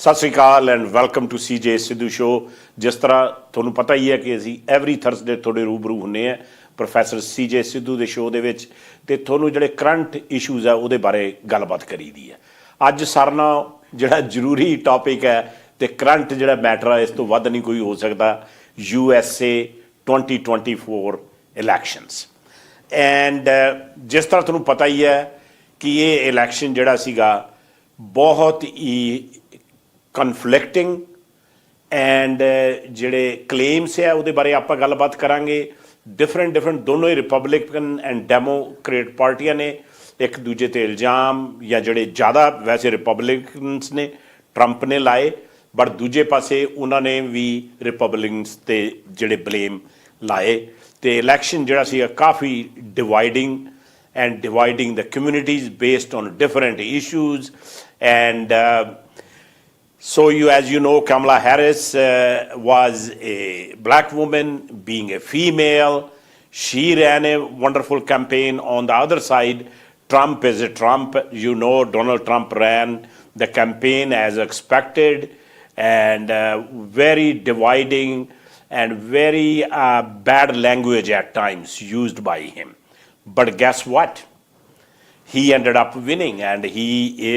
सत श्री अकाल and welcome to CJ Sidhu show. जिस तरह तुहानूं पता ही है कि असीं एवरी थर्सडे थोड़े रूबरू हुंदे हैं प्रोफैसर CJ सिद्धू के शो दे विच ते तुहानूं जिहड़े करंट इशूज़ है उहदे बारे गलबात करी दी है। अज सारे नाल जिहड़ा जरूरी टॉपिक है ते करंट जिहड़ा मैटर है इस तो वध नहीं कोई हो सकता। USA 2024 इलैक्शनस एंड जिस तरह तुहानूं पता ही है कि ये इलैक्शन जिहड़ा सीगा बहुत ही कन्फ्लिक्टिंग एंड जिहड़े क्लेम्स है उहदे बारे आपां गलबात करांगे। डिफरेंट दोनों ही रिपब्लिकन एंड डेमोक्रेट पार्टियां ने एक दूजे ते इल्जाम या जिहड़े ज़्यादा वैसे रिपब्लिकनस ने ट्रंप ने लाए बट दूजे पासे उन्होंने भी रिपब्लिकनस ते जिहड़े ब्लेम लाए ते इलैक्शन जिहड़ा सीगा काफ़ी dividing and dividing the communities based on different issues and so as you know, Kamala Harris was a black woman, being a female. She ran a wonderful campaign. On the other side, Trump is a Trump. You know, Donald Trump ran the campaign as expected and very dividing and very bad language at times used by him. But guess what? He ended up winning and he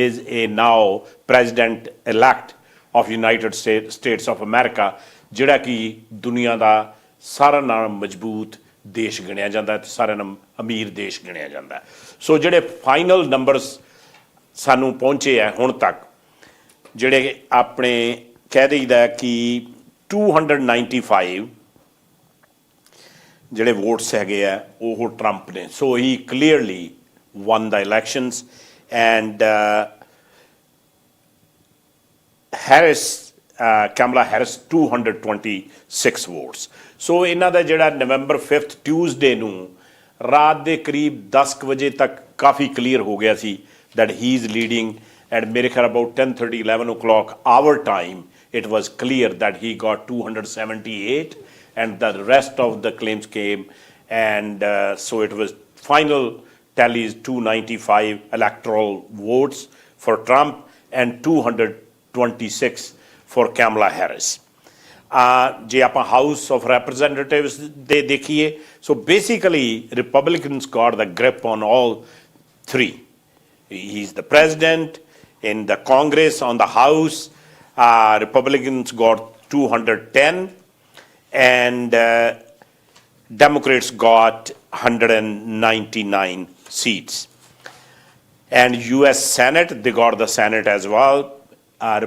is a now president-elect of United States of America, जिहड़ा कि दुनिया का सारा नाल मजबूत देश गिणिया जाता है, सारे नाल अमीर देश गिणिया जाता है। सो जिहड़े फाइनल नंबर्स सानू पहुँचे है हुण तक, जिहड़े अपने कह दईदा कि 295 जिहड़े वोट्स हैगे आ वो ट्रंप ने। So he clearly won the elections and Harris Kamala Harris 226 votes. So इन्हां दा जिहड़ा नवंबर 5 ट्यूसडे नूं रात के करीब 10 बजे तक काफ़ी क्लीयर हो गया सी that he is leading and मेरे ख्याल about 10:30 11 o'clock hour time it was clear that he got 278 and the rest of the claims came and so it was final tallies 295 electoral votes for Trump and 226 for Kamala Harris. जे आप House of Representatives दे देखिए, so basically Republicans got the grip on all three. He's the president in the Congress, on the House. Republicans got 210 and Democrats got 199 seats. And US Senate, they got the Senate as well.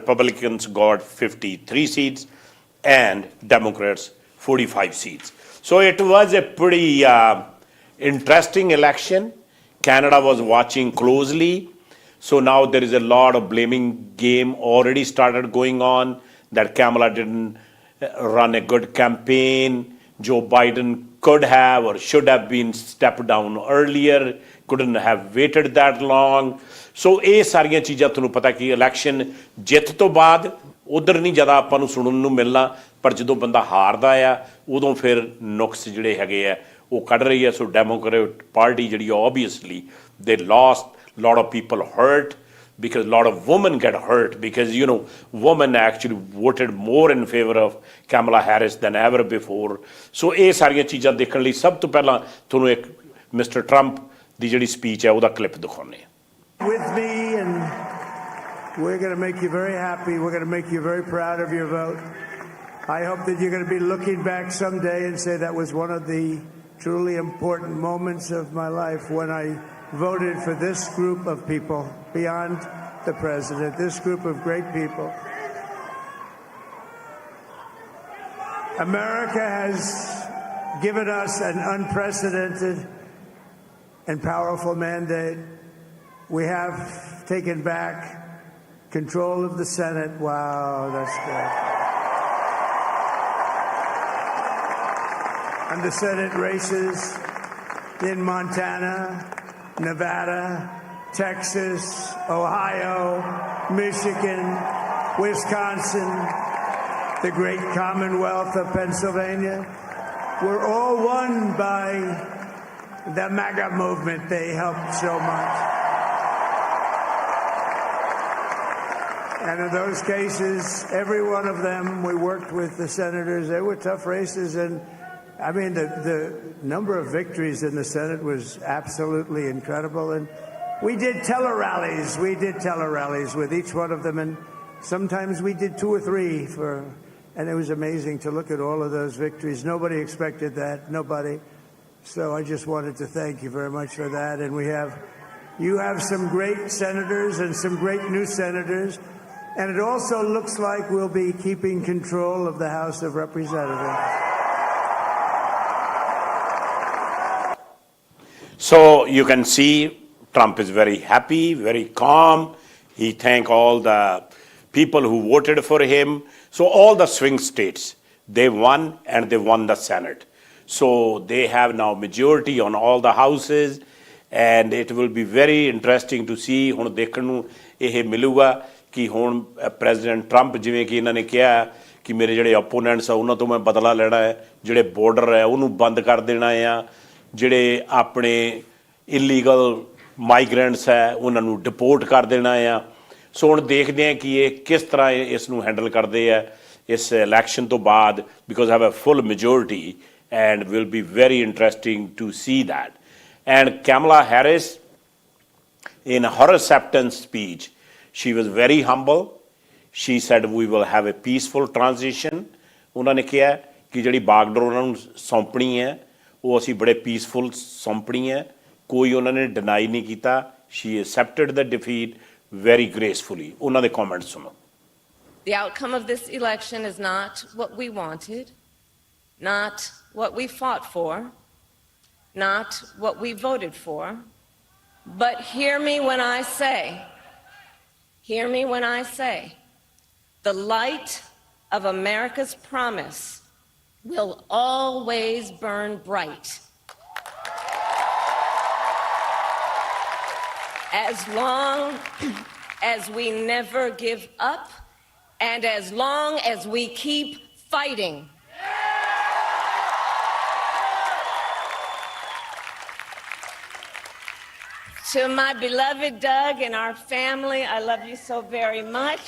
Republicans got 53 seats and Democrats 45 seats. So it was a pretty interesting election. Canada was watching closely. So now there is a lot of blaming game already started going on that Kamala didn't run a good campaign. Joe Biden could have or should have been stepped down earlier, couldn't have waited that long. So ये सारियां चीज़ां तुहानूं पता कि election जित तो बाद उधर नहीं ज़्यादा आपां नूं सुणन नूं मिलना, पर जदों बंदा हारदा आ उदों फिर नुक्स जिहड़े हैगे आ वो कढ रही है। सो डेमोक्रेट पार्टी जिहड़ी obviously they lost lot of people hurt because a lot of women get hurt because you know women actually voted more in favor of Kamala Harris than ever before. So ये सारियां चीज़ां देखने लिए सब तो पहला तुहानूं एक मिस्टर ट्रंप दी जिहड़ी स्पीच है उहदा clip दिखाउने। With me and we're going to make you very happy. We're going to make you very proud of your vote. I hope that you're going to be looking back someday and say that was one of the truly important moments of my life when I voted for this group of people beyond the president, this group of great people. America has given us an unprecedented and powerful mandate. We have taken back control of the Senate. Wow, that's good. And the Senate races in Montana, Nevada, Texas, Ohio, Michigan, Wisconsin, the great Commonwealth of Pennsylvania, were all won by the MAGA movement. They helped so much. And in those cases, every one of them, we worked with the senators. They were tough races. And I mean, the number of victories in the Senate was absolutely incredible. And we did tele-rallies. We did tele-rallies with each one of them. And sometimes we did 2 or 3 and it was amazing to look at all of those victories. Nobody expected that. Nobody. So I just wanted to thank you very much for that. And you have some great senators and some great new senators. And it also looks like we'll be keeping control of the House of Representatives. So you can see Trump is very happy, very calm. He thanked all the people who voted for him. So all the swing states, they won and they won the Senate. So they have now majority on all the houses, and it will be very interesting to see ਹੁਣ ਦੇਖਣ ਨੂੰ ਇਹ ਮਿਲੂਗਾ ਕਿ ਹੁਣ president Trump ਜਿਵੇਂ ਕਿ ਇਹਨਾਂ ਨੇ ਕਿਹਾ ਕਿ ਮੇਰੇ ਜਿਹੜੇ ਓਪੋਨੈਂਟਸ ਆ ਉਹਨਾਂ ਤੋਂ ਮੈਂ ਬਦਲਾ ਲੈਣਾ ਹੈ, ਜਿਹੜੇ ਬਾਰਡਰ ਹੈ ਉਹਨੂੰ ਬੰਦ ਕਰ ਦੇਣਾ ਆ, ਜਿਹੜੇ ਆਪਣੇ ਇਲੀਗਲ ਮਾਈਗ੍ਰੈਂਟਸ ਹੈ ਉਹਨਾਂ ਨੂੰ ਡਿਪੋਰਟ ਕਰ ਦੇਣਾ ਆ। ਸੋ ਹੁਣ ਦੇਖਦੇ ਹਾਂ ਕਿ ਇਹ ਕਿਸ ਤਰ੍ਹਾਂ ਇਸ ਨੂੰ ਹੈਂਡਲ ਕਰਦੇ ਆ ਇਸ ਇਲੈਕਸ਼ਨ ਤੋਂ ਬਾਅਦ, because have a full majority and will be very interesting to see that. And Kamala Harris, in her acceptance speech, she was very humble. She said we will have a peaceful transition. ਉਹਨਾਂ ਨੇ ਕਿਹਾ ਕਿ ਜਿਹੜੀ ਬਾਗਡੋਰ ਉਹਨਾਂ ਨੂੰ ਸੌਂਪਣੀ ਹੈ ਉਹ ਅਸੀਂ ਬੜੇ ਪੀਸਫੁਲ ਸੌਂਪਣੀ ਹੈ, ਕੋਈ ਉਹਨਾਂ ਨੇ ਡਿਨਾਈ ਨਹੀਂ ਕੀਤਾ। She accepted the defeat very gracefully. ਉਹਨਾਂ ਦੇ comments ਸੁਣੋ। The outcome of this election is not what we wanted, not what we fought for, not what we voted for, but hear me when I say, the light of America's promise will always burn bright. As long as we never give up, and as long as we keep fighting. To my beloved Doug and our family, I love you so very much.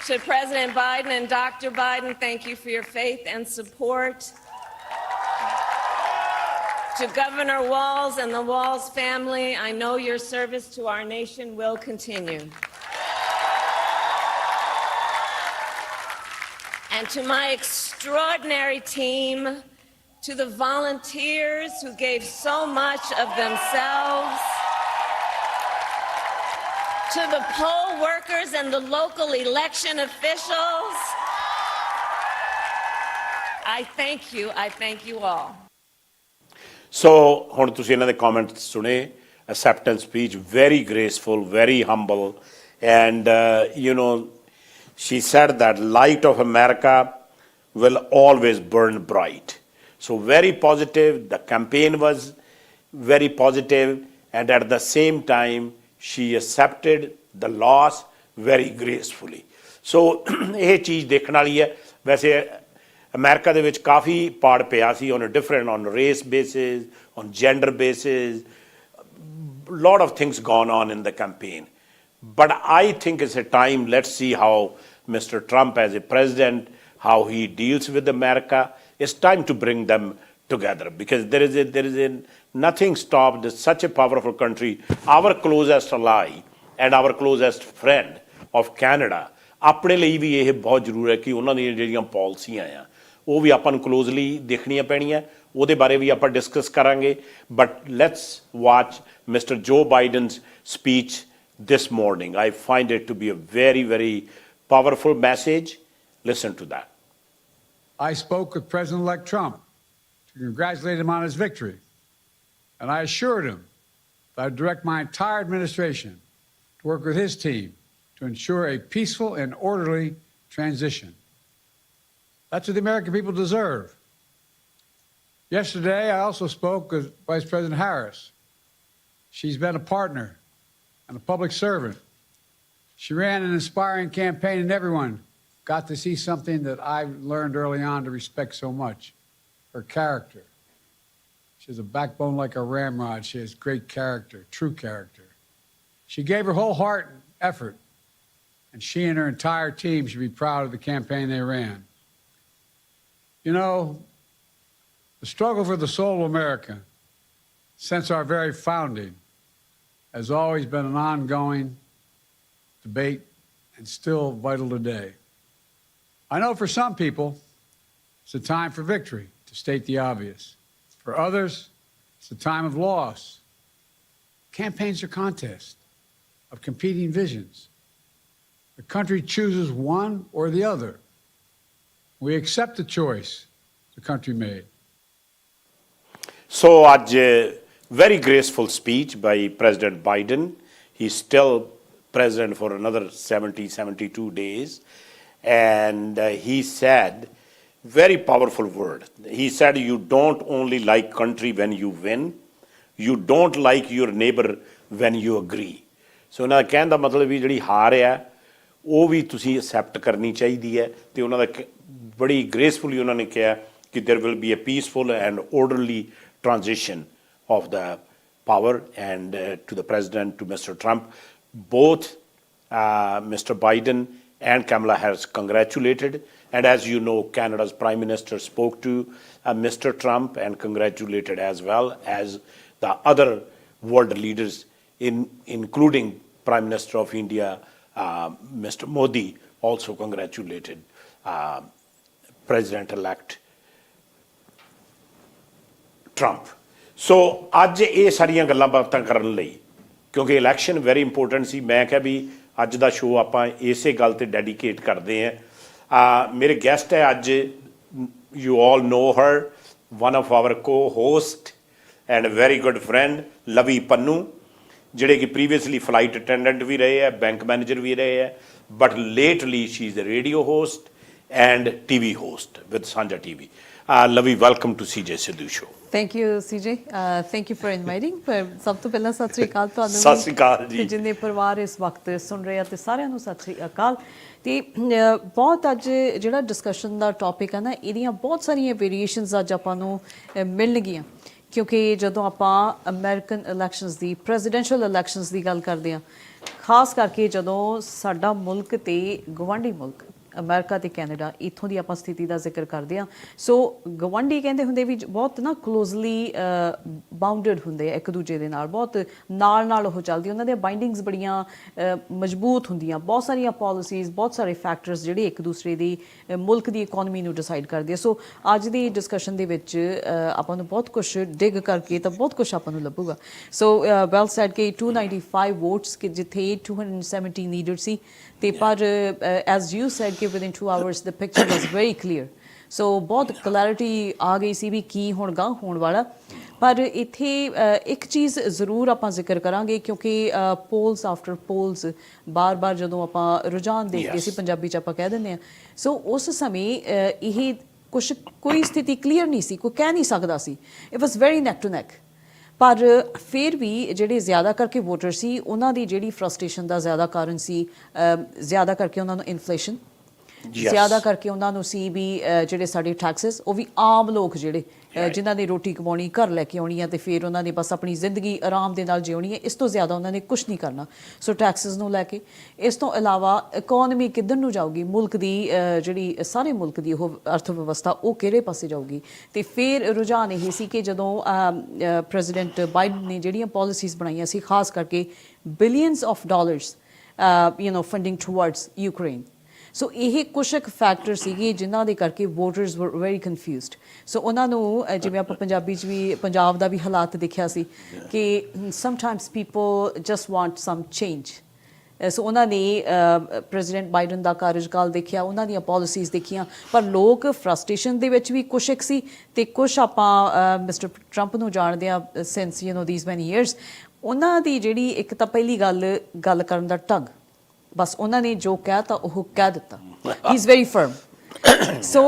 To President Biden and Dr. Biden, thank you for your faith and support. To Governor Walz and the Walz family, I know your service to our nation will continue. And to my extraordinary team, to the volunteers who gave so much of themselves, to the poll workers and the local election officials, I thank you all. So ਹੁਣ ਤੁਸੀਂ ਇਹਨਾਂ ਦੇ comments ਸੁਣੇ, acceptance speech, very graceful, very humble, and she said that light of America will always burn bright. So very positive, the campaign was very positive, and at the same time, she accepted the loss very gracefully. So ਇਹ ਚੀਜ਼ ਦੇਖਣ ਵਾਲੀ ਹੈ। ਵੈਸੇ America ਦੇ ਵਿੱਚ ਕਾਫੀ ਪਾੜ ਪਿਆ ਸੀ on a different, on race basis, on gender basis, lot of things gone on in the campaign. But I think it's a time, let's see how Mr. Trump as a president, how he deals with America. It's time to bring them together, because there is nothing stopped such a powerful country, our closest ally and our closest friend of Canada. ਆਪਣੇ ਲਈ ਵੀ ਇਹ ਬਹੁਤ ਜ਼ਰੂਰੀ ਹੈ ਕਿ ਉਹਨਾਂ ਦੀਆਂ ਜਿਹੜੀਆਂ ਪਾਲਿਸੀਆਂ ਆ ਉਹ ਵੀ ਆਪਾਂ ਨੂੰ ਕਲੋਜ਼ਲੀ ਦੇਖਣੀਆਂ ਪੈਣੀਆਂ, ਉਹਦੇ ਬਾਰੇ ਵੀ ਆਪਾਂ ਡਿਸਕਸ ਕਰਾਂਗੇ। ਬਟ ਲੈਟਸ ਵਾਚ ਮਿਸਟਰ ਜੋ ਬਾਈਡਨ's speech this morning. I find it to be a very, very powerful message. Listen to that. I spoke with President-elect Trump to congratulate him on his victory, and I assured him that I'd direct my entire administration to work with his team to ensure a peaceful and orderly transition. That's what the American people deserve. Yesterday, I also spoke with Vice President Harris. She's been a partner and a public servant. She ran an inspiring campaign, and everyone got to see something that I learned early on to respect so much, her character. She has a backbone like a ramrod. She has great character, true character. She gave her whole heart and effort, and she and her entire team should be proud of the campaign they ran. You know, the struggle for the soul of America, since our very founding, has always been an ongoing debate and still vital today. I know for some people, it's a time for victory, to state the obvious. For others, it's a time of loss. Campaigns are contests of competing visions. The country chooses one or the other. We accept the choice the country made. So, very graceful speech by President Biden. He's still president for another 72 days. And he said, very powerful word. He said, you don't only like country when you win, you don't like your neighbor when you agree. So ਉਹਨਾਂ ਦਾ ਕਹਿਣ ਦਾ ਮਤਲਬ ਵੀ ਜਿਹੜੀ ਹਾਰ ਆ ਉਹ ਵੀ ਤੁਸੀਂ accept ਕਰਨੀ ਚਾਹੀਦੀ ਹੈ ਤੇ ਉਹਨਾਂ ਦਾ ਬੜੀ ਗ੍ਰੇਸਫੁਲੀ ਉਹਨਾਂ ਨੇ ਕਿਹਾ ਕਿ there will be a peaceful and orderly transition of the power and to the president, to Mr. Trump. Both Mr. Biden and Kamala Harris congratulated. And as you know, Canada's Prime Minister spoke to Mr. Trump and congratulated as well as the other world leaders, including Prime Minister of India, Mr. Modi, also congratulated President-elect Trump. So, ਅੱਜ ਇਹ ਸਾਰੀਆਂ ਗੱਲਾਂ ਬਾਤਾਂ ਕਰਨ ਲਈ ਕਿਉਂਕਿ election very important ਸੀ ਮੈਂ ਕਿਹਾ ਵੀ ਅੱਜ ਦਾ ਸ਼ੋਅ ਆਪਾਂ ਇਸੇ ਗੱਲ ਤੇ ਡੈਡੀਕੇਟ ਕਰਦੇ ਹਾਂ ਮੇਰੇ ਗੈਸਟ ਹੈ ਅੱਜ you all know her one of our co-host and very good friend Lavi Pannu ਜਿਹੜੇ ਕਿ ਪ੍ਰੀਵੀਅਸਲੀ ਫਲਾਈਟ ਅਟੈਂਡੈਂਟ ਵੀ ਰਹੇ ਹੈ ਬੈਂਕ ਮੈਨੇਜਰ ਵੀ ਰਹੇ ਹੈ but lately she is a radio host and TV host with Sanjha TV. Lavi, welcome to CJ Sidhu Show. Thank you, CJ. Thank you for inviting. ਸਭ ਤੋਂ ਪਹਿਲਾਂ ਸਤਿ ਸ੍ਰੀ ਅਕਾਲ ਤੁਹਾਨੂੰ ਸਤਿ ਸ੍ਰੀ ਅਕਾਲ ਜੀ ਜਿੰਨੇ ਪਰਿਵਾਰ ਇਸ ਵਕਤ ਸੁਣ ਰਹੇ ਆ ਤੇ ਸਾਰਿਆਂ ਨੂੰ ਸਤਿ ਸ੍ਰੀ ਅਕਾਲ ਤੇ ਬਹੁਤ ਅੱਜ ਜਿਹੜਾ ਡਿਸਕਸ਼ਨ ਦਾ ਟੌਪਿਕ ਹੈ ਨਾ ਇਹਦੀਆਂ ਬਹੁਤ ਸਾਰੀਆਂ ਵੇਰੀਏਸ਼ਨਸ ਅੱਜ ਆਪਾਂ ਨੂੰ ਮਿਲਣਗੀਆਂ ਕਿਉਂਕਿ ਜਦੋਂ ਆਪਾਂ ਅਮਰੀਕਨ ਇਲੈਕਸ਼ਨਸ ਦੀ ਪ੍ਰੈਜ਼ੀਡੈਂਸ਼ੀਅਲ ਇਲੈਕਸ਼ਨਸ ਦੀ ਗੱਲ ਕਰਦੇ ਹਾਂ ਖਾਸ ਕਰਕੇ ਜਦੋਂ ਸਾਡਾ ਮੁਲਕ ਤੇ ਗਵਾਂਢੀ ਮੁਲਕ ਅਮਰੀਕਾ ਤੇ ਕੈਨੇਡਾ ਇੱਥੋਂ ਦੀ ਆਪਾਂ ਸਥਿਤੀ ਦਾ ਜ਼ਿਕਰ ਕਰਦੇ ਹਾਂ ਸੋ ਗਵਾਂਢੀ ਕਹਿੰਦੇ ਹੁੰਦੇ ਵੀ ਬਹੁਤ ਨਾ ਕਲੋਜ਼ਲੀ ਬਾਉਂਡਡ ਹੁੰਦੇ ਆ ਇੱਕ ਦੂਜੇ ਦੇ ਨਾਲ ਬਹੁਤ ਨਾਲ ਉਹ ਚੱਲਦੀ ਉਹਨਾਂ ਦੀਆਂ ਬਾਈਂਡਿੰਗਸ ਬੜੀਆਂ ਮਜ਼ਬੂਤ ਹੁੰਦੀਆਂ ਬਹੁਤ ਸਾਰੀਆਂ ਪਾਲਿਸੀਜ਼ ਬਹੁਤ ਸਾਰੇ ਫੈਕਟਰਸ ਜਿਹੜੇ ਇੱਕ ਦੂਸਰੇ ਦੀ ਮੁਲਕ ਦੀ ਇਕੋਨਮੀ ਨੂੰ ਡਿਸਾਈਡ ਕਰਦੇ ਆ ਸੋ ਅੱਜ ਦੀ ਡਿਸਕਸ਼ਨ ਦੇ ਵਿੱਚ ਆਪਾਂ ਨੂੰ ਬਹੁਤ ਕੁਛ ਡਿਗ ਕਰਕੇ ਤਾਂ ਬਹੁਤ ਕੁਛ ਆਪਾਂ ਨੂੰ ਲੱਭੂਗਾ ਸੋ ਵੈਲ ਸੈਡ ਕਿ 295 ਵੋਟਸ ਕਿ ਜਿੱਥੇ 217 ਨੀਡਡ ਸੀ ਤੇ ਪਰ ਐਜ਼ ਯੂ ਸੈਡ ਕਿ within 2 hours the picture was very clear ਸੋ ਬਹੁਤ ਕਲੈਰਿਟੀ ਆ ਗਈ ਸੀ ਵੀ ਕੀ ਹੋਣ ਵਾਲਾ ਪਰ ਇੱਥੇ ਇੱਕ ਚੀਜ਼ ਜ਼ਰੂਰ ਆਪਾਂ ਜ਼ਿਕਰ ਕਰਾਂਗੇ ਕਿਉਂਕਿ ਪੋਲਸ ਆਫਟਰ ਪੋਲਸ ਬਾਰ ਜਦੋਂ ਆਪਾਂ ਰੁਝਾਨ ਦੇਖਦੇ ਸੀ ਪੰਜਾਬੀ 'ਚ ਆਪਾਂ ਕਹਿ ਦਿੰਦੇ ਹਾਂ ਸੋ ਉਸ ਸਮੇਂ ਇਹ ਕੋਈ ਸਥਿਤੀ ਕਲੀਅਰ ਨਹੀਂ ਸੀ ਕੋਈ ਕਹਿ ਨਹੀਂ ਸਕਦਾ ਸੀ it was very neck to neck ਪਰ ਫਿਰ ਵੀ ਜਿਹੜੇ ਜ਼ਿਆਦਾ ਕਰਕੇ ਵੋਟਰ ਸੀ ਉਹਨਾਂ ਦੀ ਜਿਹੜੀ ਫਰਸਟ੍ਰੇਸ਼ਨ ਦਾ ਜ਼ਿਆਦਾ ਕਾਰਨ ਸੀ ਜ਼ਿਆਦਾ ਕਰਕੇ ਉਹਨਾਂ ਨੂੰ ਇਨਫਲੇਸ਼ਨ ਜ਼ਿਆਦਾ ਕਰਕੇ ਉਹਨਾਂ ਨੂੰ ਸੀ ਵੀ ਜਿਹੜੇ ਸਾਡੇ ਟੈਕਸਿਸ ਉਹ ਵੀ ਆਮ ਲੋਕ ਜਿਹੜੇ ਜਿਨ੍ਹਾਂ ਨੇ ਰੋਟੀ ਕਮਾਉਣੀ ਘਰ ਲੈ ਕੇ ਆਉਣੀ ਆ ਤੇ ਫਿਰ ਉਹਨਾਂ ਨੇ ਬਸ ਆਪਣੀ ਜ਼ਿੰਦਗੀ ਆਰਾਮ ਦੇ ਨਾਲ ਜਿਉਣੀ ਹੈ ਇਸ ਤੋਂ ਜ਼ਿਆਦਾ ਉਹਨਾਂ ਨੇ ਕੁਛ ਨਹੀਂ ਕਰਨਾ ਸੋ ਟੈਕਸਿਸ ਨੂੰ ਲੈ ਕੇ ਇਸ ਤੋਂ ਇਲਾਵਾ ਇਕੋਨਮੀ ਕਿੱਧਰ ਨੂੰ ਜਾਊਗੀ ਮੁਲਕ ਦੀ ਜਿਹੜੀ ਸਾਰੇ ਮੁਲਕ ਦੀ ਉਹ ਅਰਥ ਵਿਵਸਥਾ ਉਹ ਕਿਹੜੇ ਪਾਸੇ ਜਾਊਗੀ ਤੇ ਫਿਰ ਰੁਝਾਨ ਇਹ ਸੀ ਕਿ ਜਦੋਂ ਪ੍ਰੈਜ਼ੀਡੈਂਟ ਬਾਈਡਨ ਨੇ ਜਿਹੜੀਆਂ ਪਾਲਿਸੀਜ਼ ਬਣਾਈਆਂ ਸੀ ਖਾਸ ਕਰਕੇ billions of dollars funding towards Ukraine so ਇਹ ਕੁਛ ਕੁ ਫੈਕਟਰ ਸੀਗੇ ਜਿਨ੍ਹਾਂ ਦੇ ਕਰਕੇ ਵੋਟਰਸ ਵਰ ਵੈਰੀ ਕਨਫਿਊਜ਼ਡ ਸੋ ਉਹਨਾਂ ਨੂੰ ਜਿਵੇਂ ਆਪਾਂ ਪੰਜਾਬੀ 'ਚ ਵੀ ਪੰਜਾਬ ਦਾ ਵੀ ਹਾਲਾਤ ਦੇਖਿਆ ਸੀ ਕਿ ਸਮਟਾਈਮਸ ਪੀਪਲ ਜਸਟ ਵਾਂਟ ਸਮ ਚੇਂਜ ਸੋ ਉਹਨਾਂ ਨੇ ਪ੍ਰੈਜ਼ੀਡੈਂਟ ਬਾਈਡਨ ਦਾ ਕਾਰਜਕਾਲ ਦੇਖਿਆ ਉਹਨਾਂ ਦੀਆਂ ਪਾਲਿਸੀਜ਼ ਦੇਖੀਆਂ ਪਰ ਲੋਕ ਫਰਸਟ੍ਰੇਸ਼ਨ ਦੇ ਵਿੱਚ ਵੀ ਕੁਛ ਇੱਕ ਸੀ ਤੇ ਕੁਛ ਆਪਾਂ ਮਿਸਟਰ ਟਰੰਪ ਨੂੰ ਜਾਣਦੇ ਹਾਂ ਸਿੰਸ ਥੀਸ ਮੈਨੀ ਈਅਰਸ ਉਹਨਾਂ ਦੀ ਜਿਹੜੀ ਇੱਕ ਤਾਂ ਪਹਿਲੀ ਗੱਲ ਕਰਨ ਦਾ ਢੰਗ ਬਸ ਉਹਨਾਂ ਨੇ ਜੋ ਕਹਿ ਤਾ ਉਹ ਕਹਿ ਦਿੱਤਾ ਹੀ ਇਜ਼ ਵੈਰੀ ਫਰਮ ਸੋ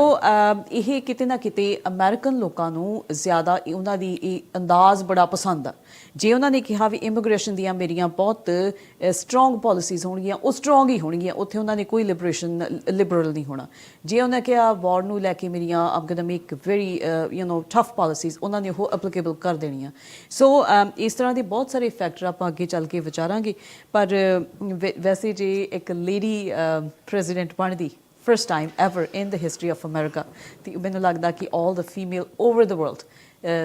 ਇਹ ਕਿਤੇ ਨਾ ਕਿਤੇ ਅਮਰੀਕਨ ਲੋਕਾਂ ਨੂੰ ਜ਼ਿਆਦਾ ਉਹਨਾਂ ਦੀ ਇਹ ਅੰਦਾਜ਼ ਬੜਾ ਪਸੰਦ ਆ। ਜੇ ਉਹਨਾਂ ਨੇ ਕਿਹਾ ਵੀ ਇਮੀਗ੍ਰੇਸ਼ਨ ਦੀਆਂ ਮੇਰੀਆਂ ਬਹੁਤ ਸਟਰੋਂਗ ਪਾਲਿਸੀਜ਼ ਹੋਣਗੀਆਂ, ਉਹ ਸਟਰੋਂਗ ਹੀ ਹੋਣਗੀਆਂ, ਉੱਥੇ ਉਹਨਾਂ ਨੇ ਕੋਈ ਲਿਬਰਲ ਨਹੀਂ ਹੋਣਾ। ਜੇ ਉਹਨਾਂ ਕਿਹਾ ਵਾਰ ਨੂੰ ਲੈ ਕੇ ਮੇਰੀਆਂ am going to make very tough policies, ਉਹਨਾਂ ਨੇ ਉਹ ਐਪਲੀਕੇਬਲ ਕਰ ਦੇਣੀਆਂ। ਸੋ ਇਸ ਤਰ੍ਹਾਂ ਦੇ ਬਹੁਤ ਸਾਰੇ ਫੈਕਟਰ ਆਪਾਂ ਅੱਗੇ ਚੱਲ ਕੇ ਵਿਚਾਰਾਂਗੇ। ਪਰ ਵੈਸੇ ਜੇ ਇੱਕ ਲੇਡੀ ਪ੍ਰੈਜ਼ੀਡੈਂਟ ਬਣਦੀ first time ever in the history of America, ਅਤੇ ਮੈਨੂੰ ਲੱਗਦਾ ਕਿ ਆਲ ਦ ਫੀਮੇਲ ਓਵਰ ਦ ਵਰਲਡ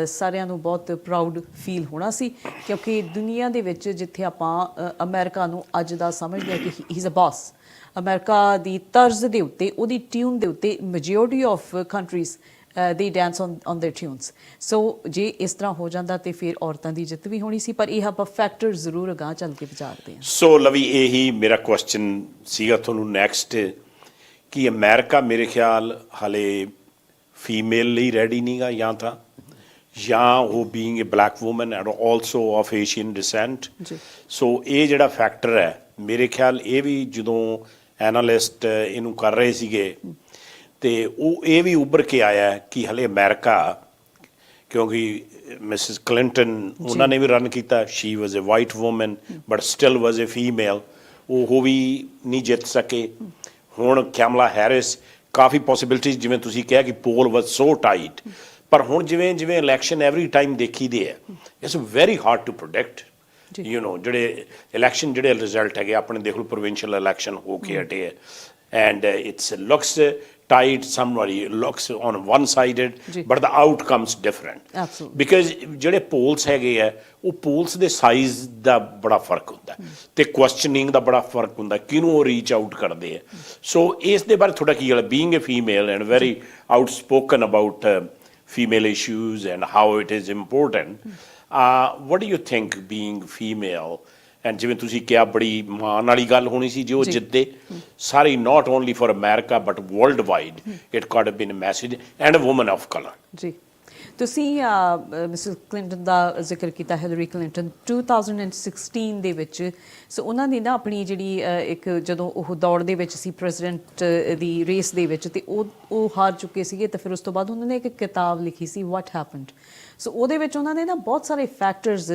ਸਾਰਿਆਂ ਨੂੰ ਬਹੁਤ ਪ੍ਰਾਊਡ ਫੀਲ ਹੋਣਾ ਸੀ, ਕਿਉਂਕਿ ਦੁਨੀਆ ਦੇ ਵਿੱਚ ਜਿੱਥੇ ਆਪਾਂ ਅਮਰੀਕਾ ਨੂੰ ਅੱਜ ਦਾ ਸਮਝਦੇ ਹਾਂ ਕਿ ਹੀ ਇਜ਼ ਅ ਬਾਸ, ਅਮਰੀਕਾ ਦੀ ਤਰਜ਼ ਦੇ ਉੱਤੇ, ਉਹਦੀ ਟਿਊਨ ਦੇ ਉੱਤੇ majority of countries they dance on their tunes. ਸੋ ਜੇ ਇਸ ਤਰ੍ਹਾਂ ਹੋ ਜਾਂਦਾ ਤੇ ਫਿਰ ਔਰਤਾਂ ਦੀ ਜਿੱਤ ਵੀ ਹੋਣੀ ਸੀ। ਪਰ ਇਹ ਆਪਾਂ ਫੈਕਟਰ ਜ਼ਰੂਰ ਅਗਾਂਹ ਚੱਲ ਕੇ ਵਿਚਾਰਦੇ ਹਾਂ। ਸੋ ਲਵੀ, ਇਹੀ ਮੇਰਾ ਕੁਐਸਚਨ ਸੀਗਾ ਤੁਹਾਨੂੰ ਨੈਕਸਟ, ਕਿ ਅਮਰੀਕਾ ਮੇਰੇ ਖਿਆਲ ਹਾਲੇ ਫੀਮੇਲ ਲਈ ਰੈਡੀ ਨਹੀਂਗਾ, ਜਾਂ ਉਹ being a black woman and also of Asian descent. So ਇਹ ਜਿਹੜਾ ਫੈਕਟਰ ਹੈ, ਮੇਰੇ ਖਿਆਲ ਇਹ ਵੀ ਜਦੋਂ ਐਨਾਲਿਸਟ ਇਹਨੂੰ ਕਰ ਰਹੇ ਸੀਗੇ ਤੇ ਉਹ ਇਹ ਵੀ ਉੱਭਰ ਕੇ ਆਇਆ ਕਿ ਹਲੇ ਅਮਰੀਕਾ, ਕਿਉਂਕਿ ਮਿਸਿਸ ਕਲਿੰਟਨ ਉਹਨਾਂ ਨੇ ਵੀ ਰਨ ਕੀਤਾ, she was a white woman but still was a female, ਉਹ ਵੀ ਨਹੀਂ ਜਿੱਤ ਸਕੇ। ਹੁਣ ਕੈਮਲਾ ਹੈਰਿਸ, ਕਾਫੀ ਪੋਸੀਬਿਲਿਟੀਜ਼, ਜਿਵੇਂ ਤੁਸੀਂ ਕਿਹਾ ਕਿ ਪੋਲ ਵਾਜ਼ ਸੋ ਟਾਈਟ, ਪਰ ਹੁਣ ਜਿਵੇਂ ਜਿਵੇਂ ਇਲੈਕਸ਼ਨ ਐਵਰੀ ਟਾਈਮ ਦੇਖੀਦੇ ਹੈ, it's very hard to predict. ਜਿਹੜੇ ਇਲੈਕਸ਼ਨ ਜਿਹੜੇ ਰਿਜ਼ਲਟ ਹੈਗੇ ਆਪਣੇ ਦੇਖ ਲਓ, ਪ੍ਰੋਵਿੰਸ਼ੀਅਲ ਇਲੈਕਸ਼ਨ ਹੋ ਕੇ ਹਟੇ ਹੈ, and it's looks tied, somebody looks on one-sided, but the outcome's different. Absolutely. Because ਜਿਹੜੇ polls ਹੈਗੇ ਆ, ਉਹ polls ਦੇ size ਦਾ ਬੜਾ ਫਰਕ ਹੁੰਦਾ ਤੇ questioning ਦਾ ਬੜਾ ਫਰਕ ਹੁੰਦਾ, ਕਿਹਨੂੰ ਉਹ ਰੀਚ ਆਊਟ ਕਰਦੇ ਆ। ਸੋ ਇਸ ਦੇ ਬਾਰੇ ਤੁਹਾਡਾ ਕੀ ਗੱਲ ਹੈ, being a female and very outspoken about female issues and how it is important, what do you think being female? And ਜਿਵੇਂ ਤੁਸੀਂ ਕਿਹਾ, ਬੜੀ ਮਾਣ ਵਾਲੀ ਗੱਲ ਹੋਣੀ ਸੀ ਜੋ ਜਿੱਤੇ ਸਾਰੇ, not only for America but world wide, it could have been a message and a woman of colour. ਜੀ, ਤੁਸੀਂ ਮਿਸਿਸ ਕਲਿੰਟਨ ਦਾ ਜ਼ਿਕਰ ਕੀਤਾ, ਹਿਲਰੀ ਕਲਿੰਟਨ 2016 ਦੇ ਵਿੱਚ। ਸੋ ਉਹਨਾਂ ਨੇ ਨਾ ਆਪਣੀ ਜਿਹੜੀ ਇੱਕ, ਜਦੋਂ ਉਹ ਦੌੜ ਦੇ ਵਿੱਚ ਸੀ ਪ੍ਰੈਜ਼ੀਡੈਂਟ ਦੀ ਰੇਸ ਦੇ ਵਿੱਚ, ਅਤੇ ਉਹ ਹਾਰ ਚੁੱਕੇ ਸੀਗੇ, ਅਤੇ ਫਿਰ ਉਸ ਤੋਂ ਬਾਅਦ ਉਹਨਾਂ ਨੇ ਇੱਕ ਕਿਤਾਬ ਲਿਖੀ ਸੀ, ਵਾਟ ਹੈਪਨਡ। ਸੋ ਉਹਦੇ ਵਿੱਚ ਉਹਨਾਂ ਨੇ ਨਾ ਬਹੁਤ ਸਾਰੇ ਫੈਕਟਰਸ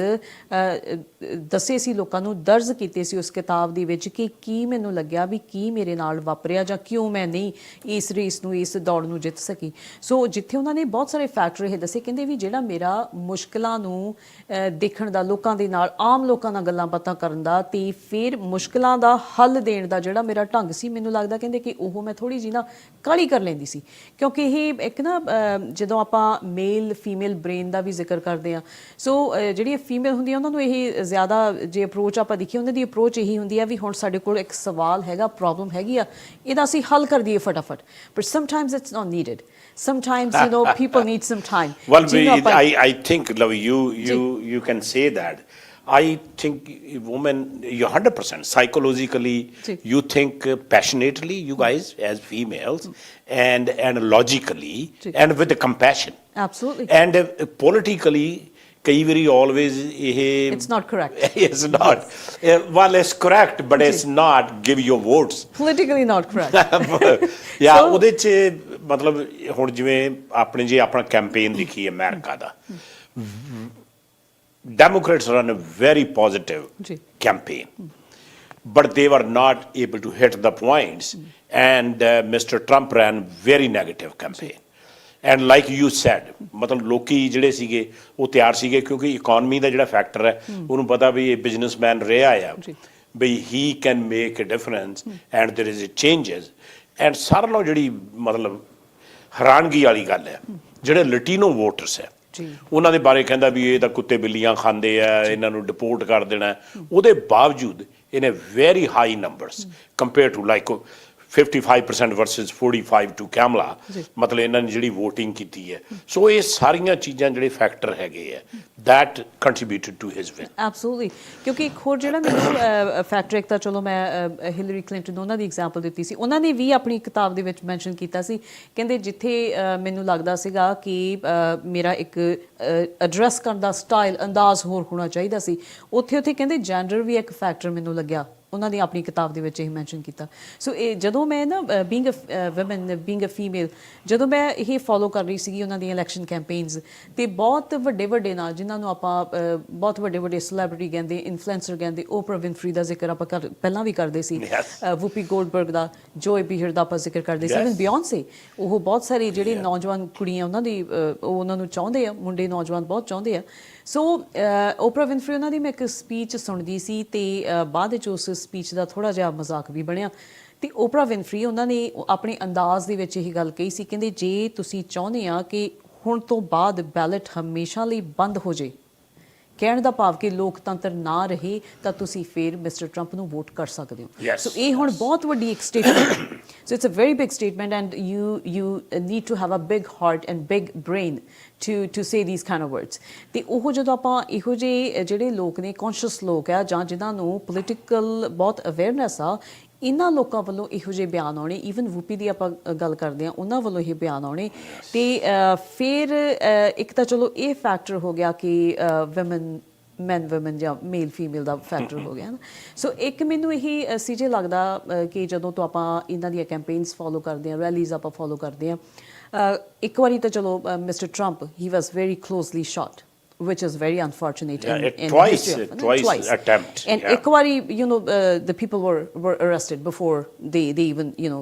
ਦੱਸੇ ਸੀ, ਲੋਕਾਂ ਨੂੰ ਦਰਜ ਕੀਤੇ ਸੀ ਉਸ ਕਿਤਾਬ ਦੇ ਵਿੱਚ, ਕਿ ਕੀ ਮੈਨੂੰ ਲੱਗਿਆ ਵੀ ਕੀ ਮੇਰੇ ਨਾਲ ਵਾਪਰਿਆ, ਜਾਂ ਕਿਉਂ ਮੈਂ ਨਹੀਂ ਇਸ ਰੇਸ ਨੂੰ, ਇਸ ਦੌੜ ਨੂੰ ਜਿੱਤ ਸਕੀ। ਸੋ ਜਿੱਥੇ ਉਹਨਾਂ ਨੇ ਬਹੁਤ ਸਾਰੇ ਫੈਕਟਰ ਇਹ ਦੱਸੇ, ਕਹਿੰਦੇ ਵੀ ਜਿਹੜਾ ਮੇਰਾ ਮੁਸ਼ਕਿਲਾਂ ਨੂੰ ਦੇਖਣ ਦਾ, ਲੋਕਾਂ ਦੇ ਨਾਲ, ਆਮ ਲੋਕਾਂ ਨਾਲ ਗੱਲਾਂ ਬਾਤਾਂ ਕਰਨ ਦਾ, ਅਤੇ ਫਿਰ ਮੁਸ਼ਕਿਲਾਂ ਦਾ ਹੱਲ ਦੇਣ ਦਾ ਜਿਹੜਾ ਮੇਰਾ ਢੰਗ ਸੀ, ਮੈਨੂੰ ਲੱਗਦਾ ਕਹਿੰਦੇ ਕਿ ਉਹ ਮੈਂ ਥੋੜ੍ਹੀ ਜਿਹੀ ਨਾ ਕਾਹਲੀ ਕਰ ਲੈਂਦੀ ਸੀ। ਕਿਉਂਕਿ ਇਹ ਇੱਕ ਨਾ ਜਦੋਂ ਆਪਾਂ ਮੇਲ ਫੀਮੇਲ ਬ੍ਰੇਨ ਦਾ ਵੀ ਜ਼ਿਕਰ ਕਰਦੇ ਹਾਂ, ਸੋ ਜਿਹੜੀਆਂ ਫੀਮੇਲ ਹੁੰਦੀਆਂ ਉਹਨਾਂ ਨੂੰ ਇਹ ਜ਼ਿਆਦਾ, ਜੇ ਅਪਰੋਚ ਆਪਾਂ ਦੇਖੀਏ, ਉਹਨਾਂ ਦੀ ਅਪਰੋਚ ਇਹੀ ਹੁੰਦੀ ਆ ਵੀ ਹੁਣ ਸਾਡੇ ਕੋਲ ਇੱਕ ਸਵਾਲ ਹੈਗਾ, ਪ੍ਰੋਬਲਮ ਹੈਗੀ ਆ, ਇਹਦਾ ਅਸੀਂ ਹੱਲ ਕਰ ਦਈਏ ਫਟਾਫਟ। But sometimes it's not needed, sometimes people need some time. Well, I think, love, you can say that. I think women, you're 100% psychologically, you think passionately, you guys as females, and logically, and with the compassion. Absolutely. And politically, ਕਈ ਵਾਰੀ always ਇਹ it's not correct. It's not. Well, it's correct, but it's not give your votes. Politically not correct. Yeah, ਉਹਦੇ 'ਚ ਮਤਲਬ ਹੁਣ ਜਿਵੇਂ ਆਪਣੇ ਜੇ ਆਪਣਾ ਕੈਂਪੇਨ ਦੇਖੀਏ America the, Democrats run a very positive campaign, but they were not able to hit the points, and Mr. Trump ran very negative campaign. And like you said, ਮਤਲਬ ਲੋਕੀ ਜਿਹੜੇ ਸੀਗੇ ਉਹ ਤਿਆਰ ਸੀਗੇ, ਕਿਉਂਕਿ ਇਕੋਨਮੀ ਦਾ ਜਿਹੜਾ ਫੈਕਟਰ ਹੈ, ਉਹਨੂੰ ਪਤਾ ਵੀ ਇਹ ਬਿਜ਼ਨਸਮੈਨ ਰਿਹਾ ਆ, ਬਈ he can make a difference and there is a changes. And ਸਾਰਿਆਂ ਨਾਲੋਂ ਜਿਹੜੀ ਮਤਲਬ ਹੈਰਾਨਗੀ ਵਾਲੀ ਗੱਲ ਹੈ, ਜਿਹੜੇ ਲਟੀਨੋ ਵੋਟਰਸ ਹੈ, ਉਹਨਾਂ ਦੇ ਬਾਰੇ ਕਹਿੰਦਾ ਵੀ ਇਹ ਤਾਂ ਕੁੱਤੇ ਬਿੱਲੀਆਂ ਖਾਂਦੇ ਆ, ਇਹਨਾਂ ਨੂੰ ਡਿਪੋਰਟ ਕਰ ਦੇਣਾ। ਉਹਦੇ ਬਾਵਜੂਦ ਇਹਨੇ very high numbers compare to like 55% versus 45 to Kamala, ਮਤਲਬ ਇਹਨਾਂ ਨੇ ਜਿਹੜੀ ਵੋਟਿੰਗ ਕੀਤੀ ਹੈ। ਸੋ ਇਹ ਸਾਰੀਆਂ ਚੀਜ਼ਾਂ ਜਿਹੜੇ ਫੈਕਟਰ ਹੈਗੇ ਆ, that contributed to his win. Absolutely, ਕਿਉਂਕਿ ਇੱਕ ਹੋਰ ਜਿਹੜਾ ਮੈਨੂੰ ਫੈਕਟਰ, ਇੱਕ ਤਾਂ ਚਲੋ ਮੈਂ ਹਿਲਰੀ ਕਲਿੰਟਨ ਉਹਨਾਂ ਦੀ ਐਗਜ਼ਾਮਪਲ ਦਿੱਤੀ ਸੀ, ਉਹਨਾਂ ਨੇ ਵੀ ਆਪਣੀ ਕਿਤਾਬ ਦੇ ਵਿੱਚ ਮੈਂਸ਼ਨ ਕੀਤਾ ਸੀ, ਕਹਿੰਦੇ ਜਿੱਥੇ ਮੈਨੂੰ ਲੱਗਦਾ ਸੀਗਾ ਕਿ ਮੇਰਾ ਇੱਕ ਐਡਰੈਸ ਕਰਨ ਦਾ ਸਟਾਈਲ, ਅੰਦਾਜ਼ ਹੋਰ ਹੋਣਾ ਚਾਹੀਦਾ ਸੀ, ਉੱਥੇ ਕਹਿੰਦੇ ਜੈਂਡਰ ਵੀ ਇੱਕ ਫੈਕਟਰ ਮੈਨੂੰ ਲੱਗਿਆ ਉਹਨਾਂ ਦੀ ਆਪਣੀ ਕਿਤਾਬ ਦੇ ਵਿੱਚ ਇਹ ਮੈਂਸ਼ਨ ਕੀਤਾ। ਸੋ ਇਹ ਜਦੋਂ ਮੈਂ ਨਾ being a woman, being a female, ਜਦੋਂ ਮੈਂ ਇਹ ਫੋਲੋ ਕਰ ਰਹੀ ਸੀਗੀ ਉਹਨਾਂ ਦੀਆਂ ਇਲੈਕਸ਼ਨ ਕੈਂਪੇਨਸ, ਤੇ ਬਹੁਤ ਵੱਡੇ ਨਾਂ ਜਿਨ੍ਹਾਂ ਨੂੰ ਆਪਾਂ ਬਹੁਤ ਵੱਡੇ ਸੈਲੈਬਰਿਟੀ ਕਹਿੰਦੇ, ਇਨਫਲੂਐਂਸਰ ਕਹਿੰਦੇ, ਓਪਰਾ ਵਿਨਫਰੀ ਦਾ ਜ਼ਿਕਰ ਆਪਾਂ ਪਹਿਲਾਂ ਵੀ ਕਰਦੇ ਸੀ, ਵੂਪੀ ਗੋਲਡਬਰਗ ਦਾ, ਜੋਏ ਬੀਹਰ ਦਾ ਆਪਾਂ ਜ਼ਿਕਰ ਕਰਦੇ ਸੀ, ਇਵਨ ਬਿਯੋਂਸੇ, ਉਹ ਬਹੁਤ ਸਾਰੇ ਜਿਹੜੇ ਨੌਜਵਾਨ ਕੁੜੀਆਂ ਉਹਨਾਂ ਦੀ ਉਹ ਉਹਨਾਂ ਨੂੰ ਚਾਹੁੰਦੇ ਆ, ਮੁੰਡੇ ਨੌਜਵਾਨ ਬਹੁਤ ਚਾਹੁੰਦੇ ਆ। ਸੋ ਓਪਰਾ ਵਿਨਫਰੀ ਉਹਨਾਂ ਦੀ ਮੈਂ ਇੱਕ ਸਪੀਚ ਸੁਣਦੀ ਸੀ, ਤੇ ਬਾਅਦ ਵਿੱਚ ਉਸ ਸਪੀਚ ਦਾ ਥੋੜ੍ਹਾ ਜਿਹਾ ਮਜ਼ਾਕ ਵੀ ਬਣਿਆ। ਤੇ ਓਪਰਾ ਵਿਨਫਰੀ ਉਹਨਾਂ ਨੇ ਆਪਣੇ ਅੰਦਾਜ਼ ਦੇ ਵਿੱਚ ਇਹ ਗੱਲ ਕਹੀ ਸੀ, ਕਹਿੰਦੇ ਜੇ ਤੁਸੀਂ ਚਾਹੁੰਦੇ ਆ ਕਿ ਹੁਣ ਤੋਂ ਬਾਅਦ ਬੈਲਟ ਹਮੇਸ਼ਾ ਲਈ ਬੰਦ ਹੋ ਜੇ, ਕਹਿਣ ਦਾ ਭਾਵ ਕਿ ਲੋਕਤੰਤਰ ਨਾ ਰਹੇ, ਤਾਂ ਤੁਸੀਂ ਫਿਰ ਮਿਸਟਰ ਟਰੰਪ ਨੂੰ ਵੋਟ ਕਰ ਸਕਦੇ ਹੋ। ਸੋ ਇਹ ਹੁਣ ਬਹੁਤ ਵੱਡੀ ਇੱਕ statement, so it's a very big statement, and you need to have a big heart and big brain to say these kind of words. ਤੇ ਉਹ ਜਦੋਂ ਆਪਾਂ ਇਹੋ ਜਿਹੇ ਜਿਹੜੇ ਲੋਕ ਨੇ, ਕੌਨਸ਼ੀਅਸ ਲੋਕ ਆ, ਜਾਂ ਜਿਨ੍ਹਾਂ ਨੂੰ ਪੋਲੀਟੀਕਲ ਬਹੁਤ ਅਵੇਅਰਨੈਸ ਆ, ਇਹਨਾਂ ਲੋਕਾਂ ਵੱਲੋਂ ਇਹੋ ਜਿਹੇ ਬਿਆਨ ਆਉਣੇ, ਈਵਨ ਵੂਪੀ ਦੀ ਆਪਾਂ ਗੱਲ ਕਰਦੇ ਹਾਂ, ਉਹਨਾਂ ਵੱਲੋਂ ਇਹ ਬਿਆਨ ਆਉਣੇ, ਤੇ ਫਿਰ ਇੱਕ ਤਾਂ ਚਲੋ ਇਹ ਫੈਕਟਰ ਹੋ ਗਿਆ ਕਿ ਮੈਨ ਵੂਮਨ ਜਾਂ ਮੇਲ ਫੀਮੇਲ ਦਾ ਫੈਕਟਰ ਹੋ ਗਿਆ ਨਾ। ਸੋ ਇੱਕ ਮੈਨੂੰ ਇਹੀ ਸੀਜੇ ਲੱਗਦਾ ਕਿ ਜਦੋਂ ਤੋਂ ਆਪਾਂ ਇਹਨਾਂ ਦੀਆਂ ਕੈਂਪੇਨਸ ਫੋਲੋ ਕਰਦੇ ਹਾਂ, ਰੈਲੀਜ਼ ਆਪਾਂ ਫੋਲੋ ਕਰਦੇ ਹਾਂ, ਇੱਕ ਵਾਰੀ ਤਾਂ ਚਲੋ mister Trump, he was very closely shot, which is very unfortunate. Twice attempt. And ਇੱਕ ਵਾਰੀ, you know, the people were arrested before they even, you know,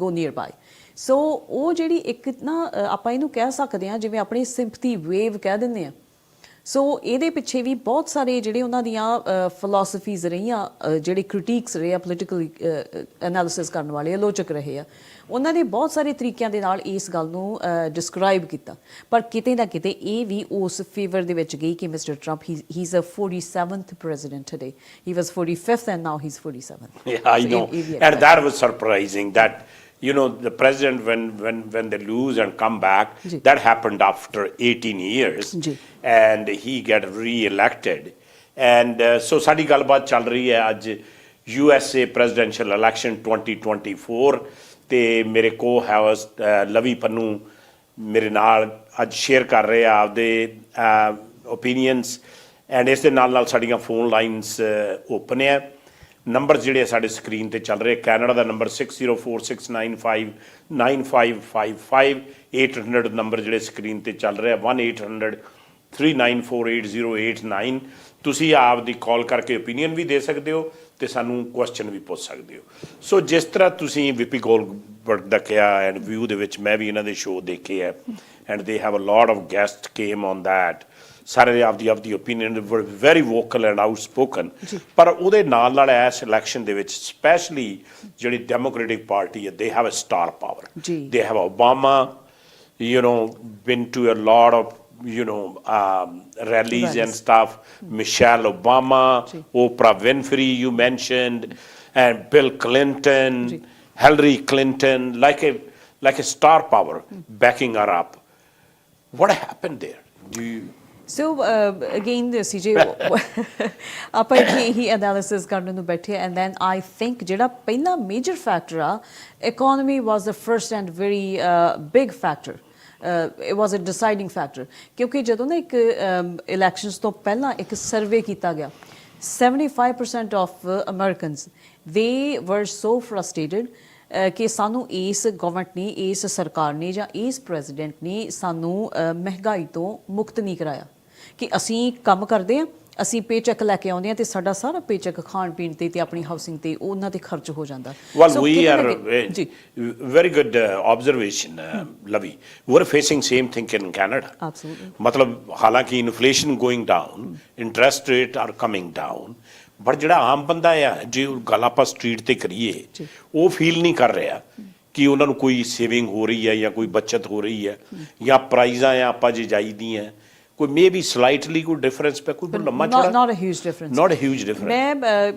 go nearby. So ਉਹ ਜਿਹੜੀ ਇੱਕ ਨਾ ਆਪਾਂ ਇਹਨੂੰ ਕਹਿ ਸਕਦੇ ਹਾਂ ਜਿਵੇਂ ਆਪਣੀ ਸਿੰਪਥੀ ਵੇਵ ਕਹਿ ਦਿੰਦੇ ਆ। ਸੋ ਇਹਦੇ ਪਿੱਛੇ ਵੀ ਬਹੁਤ ਸਾਰੇ ਜਿਹੜੇ ਉਹਨਾਂ ਦੀਆਂ ਫਿਲਾਸਫੀਜ਼ ਰਹੀਆਂ, ਜਿਹੜੇ ਕ੍ਰਿਟਿਕਸ ਰਹੇ ਆ, ਪੋਲੀਟੀਕਲ ਐਨਾਲਿਸਿਸ ਕਰਨ ਵਾਲੇ ਆਲੋਚਕ ਰਹੇ ਆ, ਉਹਨਾਂ ਨੇ ਬਹੁਤ ਸਾਰੇ ਤਰੀਕਿਆਂ ਦੇ ਨਾਲ ਇਸ ਗੱਲ ਨੂੰ ਡਿਸਕ੍ਰਾਈਬ ਕੀਤਾ, ਪਰ ਕਿਤੇ ਨਾ ਕਿਤੇ ਇਹ ਵੀ ਉਸ ਫੇਵਰ ਦੇ ਵਿੱਚ ਗਈ ਕਿ mister Trump, he is a 47th president today. He was 45th and now he's 47th. Yeah, I know. And that was surprising that, you know, the president, when they lose and come back, that happened after 18 years, and he get re-elected. And so ਸਾਡੀ ਗੱਲਬਾਤ ਚੱਲ ਰਹੀ ਹੈ ਅੱਜ USA presidential election 2024, ਤੇ ਮੇਰੇ ਕੋ host ਲਵੀ ਪੰਨੂ ਮੇਰੇ ਨਾਲ ਅੱਜ ਸ਼ੇਅਰ ਕਰ ਰਹੇ ਆ ਆਪਦੇ ਓਪੀਨੀਅਨਸ, ਐਂਡ ਇਸ ਦੇ ਨਾਲ ਸਾਡੀਆਂ ਫੋਨ ਲਾਈਨਸ ਓਪਨ ਹੈ। ਨੰਬਰ ਜਿਹੜੇ ਸਾਡੇ ਸਕਰੀਨ ਤੇ ਚੱਲ ਰਹੇ, ਕੈਨੇਡਾ ਦਾ ਨੰਬਰ 6046959555, 800 ਨੰਬਰ ਜਿਹੜੇ ਸਕਰੀਨ ਤੇ ਚੱਲ ਰਿਹਾ, 1-800-394-8089। ਤੁਸੀਂ ਆਪ ਦੀ ਕਾਲ ਕਰਕੇ ਓਪੀਨੀਅਨ ਵੀ ਦੇ ਸਕਦੇ ਹੋ ਤੇ ਸਾਨੂੰ ਕੁਐਸਚਨ ਵੀ ਪੁੱਛ ਸਕਦੇ ਹੋ। ਸੋ ਜਿਸ ਤਰ੍ਹਾਂ ਤੁਸੀਂ ਵੀਪੀ ਗੋਲਡਬਰਗ ਦਾ ਕਿਹਾ, ਐਂਡ ਵਿਊ ਦੇ ਵਿੱਚ ਮੈਂ ਵੀ ਇਹਨਾਂ ਦੇ ਸ਼ੋਅ ਦੇਖੇ ਹੈ, and they have a lot of guest came on that, ਸਾਰੇ ਆਪਦੀ ਓਪੀਨੀਅਨ ਵਰ ਵੈਰੀ ਵੋਕਲ ਐਂਡ ਆਊਟਸਪੋਕਨ। ਪਰ ਉਹਦੇ ਨਾਲ ਇਸ ਇਲੈਕਸ਼ਨ ਦੇ ਵਿੱਚ ਸਪੈਸ਼ਲੀ ਜਿਹੜੀ ਡੈਮੋਕ੍ਰੈਟਿਕ ਪਾਰਟੀ ਹੈ, they have a star power, they have Obama, you know, been to a lot of, you know, rallies and stuff, Michelle Obama, Oprah Winfrey you mentioned, and Bill Clinton, Hillary Clinton, like a star power backing her up. What happened there? Do you... So again, CJ, ਆਪਾਂ ਹੀ analysis ਕਰਨ ਨੂੰ ਬੈਠੇ, and then I think ਜਿਹੜਾ ਪਹਿਲਾ major factor ਆ, economy was the first and very big factor. It was a deciding factor, ਕਿਉਂਕਿ ਜਦੋਂ ਨਾ ਇੱਕ elections ਤੋਂ ਪਹਿਲਾਂ ਇੱਕ ਸਰਵੇ ਕੀਤਾ ਗਿਆ, 75% of Americans, they were so frustrated ਕਿ ਸਾਨੂੰ ਇਸ ਗਵਰਨਮੈਂਟ ਨੇ, ਇਸ ਸਰਕਾਰ ਨੇ ਜਾਂ ਇਸ ਪ੍ਰੈਜ਼ੀਡੈਂਟ ਨੇ ਸਾਨੂੰ ਮਹਿੰਗਾਈ ਤੋਂ ਮੁਕਤ ਨਹੀਂ ਕਰਾਇਆ, ਕਿ ਅਸੀਂ ਕੰਮ ਕਰਦੇ ਹਾਂ, ਅਸੀਂ ਪੇਚੈਕ ਲੈ ਕੇ ਆਉਂਦੇ ਹਾਂ, ਤੇ ਸਾਡਾ ਸਾਰਾ ਪੇਚੈਕ ਖਾਣ ਪੀਣ ਤੇ ਆਪਣੀ ਹਾਊਸਿੰਗ ਤੇ ਉਹਨਾਂ ਤੇ ਖਰਚ ਹੋ ਜਾਂਦਾ। Well, we are very good observation, Lavi. We're facing same thing in Canada. Absolutely. ਮਤਲਬ ਹਾਲਾਂਕਿ inflation going down, interest rate are coming down, but ਜਿਹੜਾ ਆਮ ਬੰਦਾ ਆ, ਜੇ ਗੱਲ ਆਪਾਂ ਸਟਰੀਟ ਤੇ ਕਰੀਏ, ਉਹ ਫੀਲ ਨਹੀਂ ਕਰ ਰਿਹਾ ਕਿ ਉਹਨਾਂ ਨੂੰ ਕੋਈ ਸੇਵਿੰਗ ਹੋ ਰਹੀ ਹੈ ਜਾਂ ਕੋਈ ਬੱਚਤ ਹੋ ਰਹੀ ਹੈ, ਜਾਂ ਪ੍ਰਾਈਜ਼ਾਂ ਆ ਆਪਾਂ ਜੇ ਜਾਈਦੀਆਂ, ਕੋਈ ਮੇਬੀ ਸਲਾਈਟਲੀ ਕੋਈ ਡਿਫਰੈਂਸ ਪਿਆ, ਕੋਈ ਲੰਮਾ ਚੌੜਾ, not a huge difference. Not a huge difference. ਮੈਂ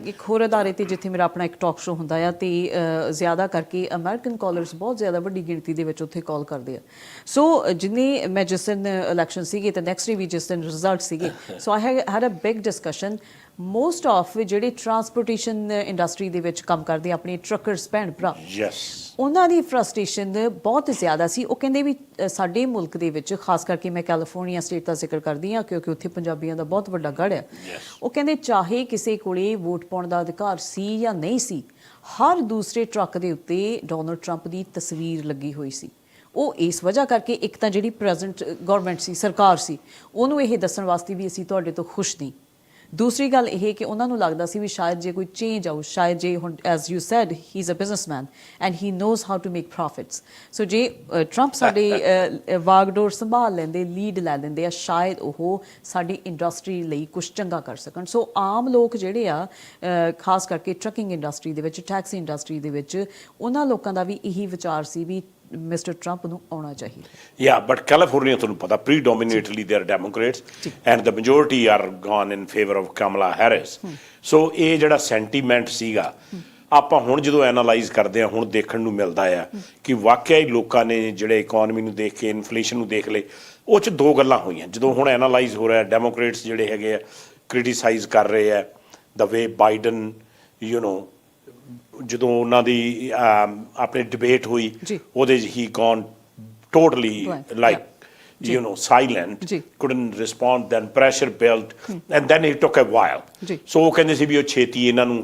ਇੱਕ ਹੋਰ ਅਦਾਰੇ ਤੇ ਜਿੱਥੇ ਮੇਰਾ ਆਪਣਾ ਇੱਕ ਟਾਕ ਸ਼ੋ ਹੁੰਦਾ ਆ, ਤੇ ਜ਼ਿਆਦਾ ਕਰਕੇ ਅਮਰੀਕਨ ਕਾਲਰਸ ਬਹੁਤ ਜ਼ਿਆਦਾ ਵੱਡੀ ਗਿਣਤੀ ਦੇ ਵਿੱਚ ਉੱਥੇ ਕਾਲ ਕਰਦੇ ਆ। ਸੋ ਜਿੰਨੇ ਮੈਂ ਜਿਸ ਦਿਨ ਇਲੈਕਸ਼ਨ ਸੀਗੇ ਤੇ ਨੈਕਸਟ ਡੇ ਵੀ ਜਿਸ ਦਿਨ ਰਿਜ਼ਲਟ ਸੀਗੇ, so I had a big discussion. Most of ਜਿਹੜੇ ਟਰਾਂਸਪੋਰਟੇਸ਼ਨ ਇੰਡਸਟਰੀ ਦੇ ਵਿੱਚ ਕੰਮ ਕਰਦੇ ਆਪਣੇ ਟਰੱਕਰਸ ਭੈਣ ਭਰਾ, ਉਹਨਾਂ ਦੀ ਫਰਸਟ੍ਰੇਸ਼ਨ ਬਹੁਤ ਜ਼ਿਆਦਾ ਸੀ। ਉਹ ਕਹਿੰਦੇ ਵੀ ਸਾਡੇ ਮੁਲਕ ਦੇ ਵਿੱਚ, ਖਾਸ ਕਰਕੇ ਮੈਂ ਕੈਲੀਫੋਰਨੀਆ ਸਟੇਟ ਦਾ ਜ਼ਿਕਰ ਜ਼ਿਕਰ ਕਰਦੀ ਹਾਂ ਕਿਉਂਕਿ ਉੱਥੇ ਪੰਜਾਬੀਆਂ ਦਾ ਬਹੁਤ ਵੱਡਾ ਗੜ੍ਹ ਹੈ। ਉਹ ਕਹਿੰਦੇ ਚਾਹੇ ਕਿਸੇ ਕੋਲੇ ਵੋਟ ਪਾਉਣ ਦਾ ਅਧਿਕਾਰ ਸੀ ਜਾਂ ਨਹੀਂ ਸੀ, ਹਰ ਦੂਸਰੇ ਟਰੱਕ ਦੇ ਉੱਤੇ ਡੋਨਲਡ ਟਰੰਪ ਦੀ ਤਸਵੀਰ ਲੱਗੀ ਹੋਈ ਸੀ। ਉਹ ਇਸ ਵਜ੍ਹਾ ਕਰਕੇ ਇੱਕ ਤਾਂ ਜਿਹੜੀ ਪ੍ਰੈਜ਼ੈਂਟ ਗਵਰਨਮੈਂਟ ਸੀ, ਸਰਕਾਰ ਸੀ, ਉਹਨੂੰ ਇਹ ਦੱਸਣ ਵਾਸਤੇ ਵੀ ਅਸੀਂ ਤੁਹਾਡੇ ਤੋਂ ਖੁਸ਼ ਨਹੀਂ। ਦੂਸਰੀ ਗੱਲ ਇਹ ਕਿ ਉਹਨਾਂ ਨੂੰ ਲੱਗਦਾ ਸੀ ਵੀ ਸ਼ਾਇਦ ਜੇ ਕੋਈ ਚੇਂਜ ਆਊ, ਸ਼ਾਇਦ ਜੇ ਹੁਣ as you said he is a businessman and he knows how to make profits. So ਜੇ ਟਰੰਪ ਸਾਡੇ ਵਾਗਡੋਰ ਸੰਭਾਲ ਲੈਂਦੇ, ਲੀਡ ਲੈ ਲੈਂਦੇ ਆ, ਸ਼ਾਇਦ ਉਹ ਸਾਡੀ ਇੰਡਸਟਰੀ ਲਈ ਕੁਝ ਚੰਗਾ ਕਰ ਸਕਣ। ਸੋ ਆਮ ਲੋਕ ਜਿਹੜੇ ਆ ਖਾਸ ਕਰਕੇ ਟਰੱਕਿੰਗ ਇੰਡਸਟਰੀ ਦੇ ਵਿੱਚ, ਟੈਕਸੀ ਇੰਡਸਟਰੀ ਦੇ ਵਿੱਚ, ਉਹਨਾਂ ਲੋਕਾਂ ਦਾ ਵੀ ਇਹੀ ਵਿਚਾਰ ਸੀ ਵੀ ਮਿਸਟਰ ਟਰੰਪ ਨੂੰ ਆਉਣਾ ਚਾਹੀਦਾ। Yeah, but California, ਤੁਹਾਨੂੰ ਪਤਾ, predominantly they are Democrats and the majority are gone in favor of Kamala Harris. So ਇਹ ਜਿਹੜਾ sentiment ਸੀਗਾ, ਆਪਾਂ ਹੁਣ ਜਦੋਂ ਐਨਾਲਾਈਜ਼ ਕਰਦੇ ਹਾਂ, ਹੁਣ ਦੇਖਣ ਨੂੰ ਮਿਲਦਾ ਆ ਕਿ ਵਾਕਿਆ ਹੀ ਲੋਕਾਂ ਨੇ ਜਿਹੜੇ ਇਕਨੋਮੀ ਨੂੰ ਦੇਖ ਕੇ, ਇਨਫਲੇਸ਼ਨ ਨੂੰ ਦੇਖ ਲਏ, ਉਹ 'ਚ ਦੋ ਗੱਲਾਂ ਹੋਈਆਂ। ਜਦੋਂ ਹੁਣ ਐਨਾਲਾਈਜ਼ ਹੋ ਰਿਹਾ, ਡੈਮੋਕ੍ਰੇਟਸ ਜਿਹੜੇ ਹੈਗੇ ਆ ਕ੍ਰਿਟੀਸਾਈਜ਼ ਕਰ ਰਹੇ ਆ ਦ ਵੇ ਬਾਈਡਨ, ਜਦੋਂ ਉਹਨਾਂ ਦੀ ਆਪਣੀ ਡਿਬੇਟ ਹੋਈ, ਉਹਦੇ 'ਚ he gone totally like silent, couldn't respond, then pressure built, and then it took a while. So ਉਹ ਕਹਿੰਦੇ ਸੀ ਵੀ ਉਹ ਛੇਤੀ ਇਹਨਾਂ ਨੂੰ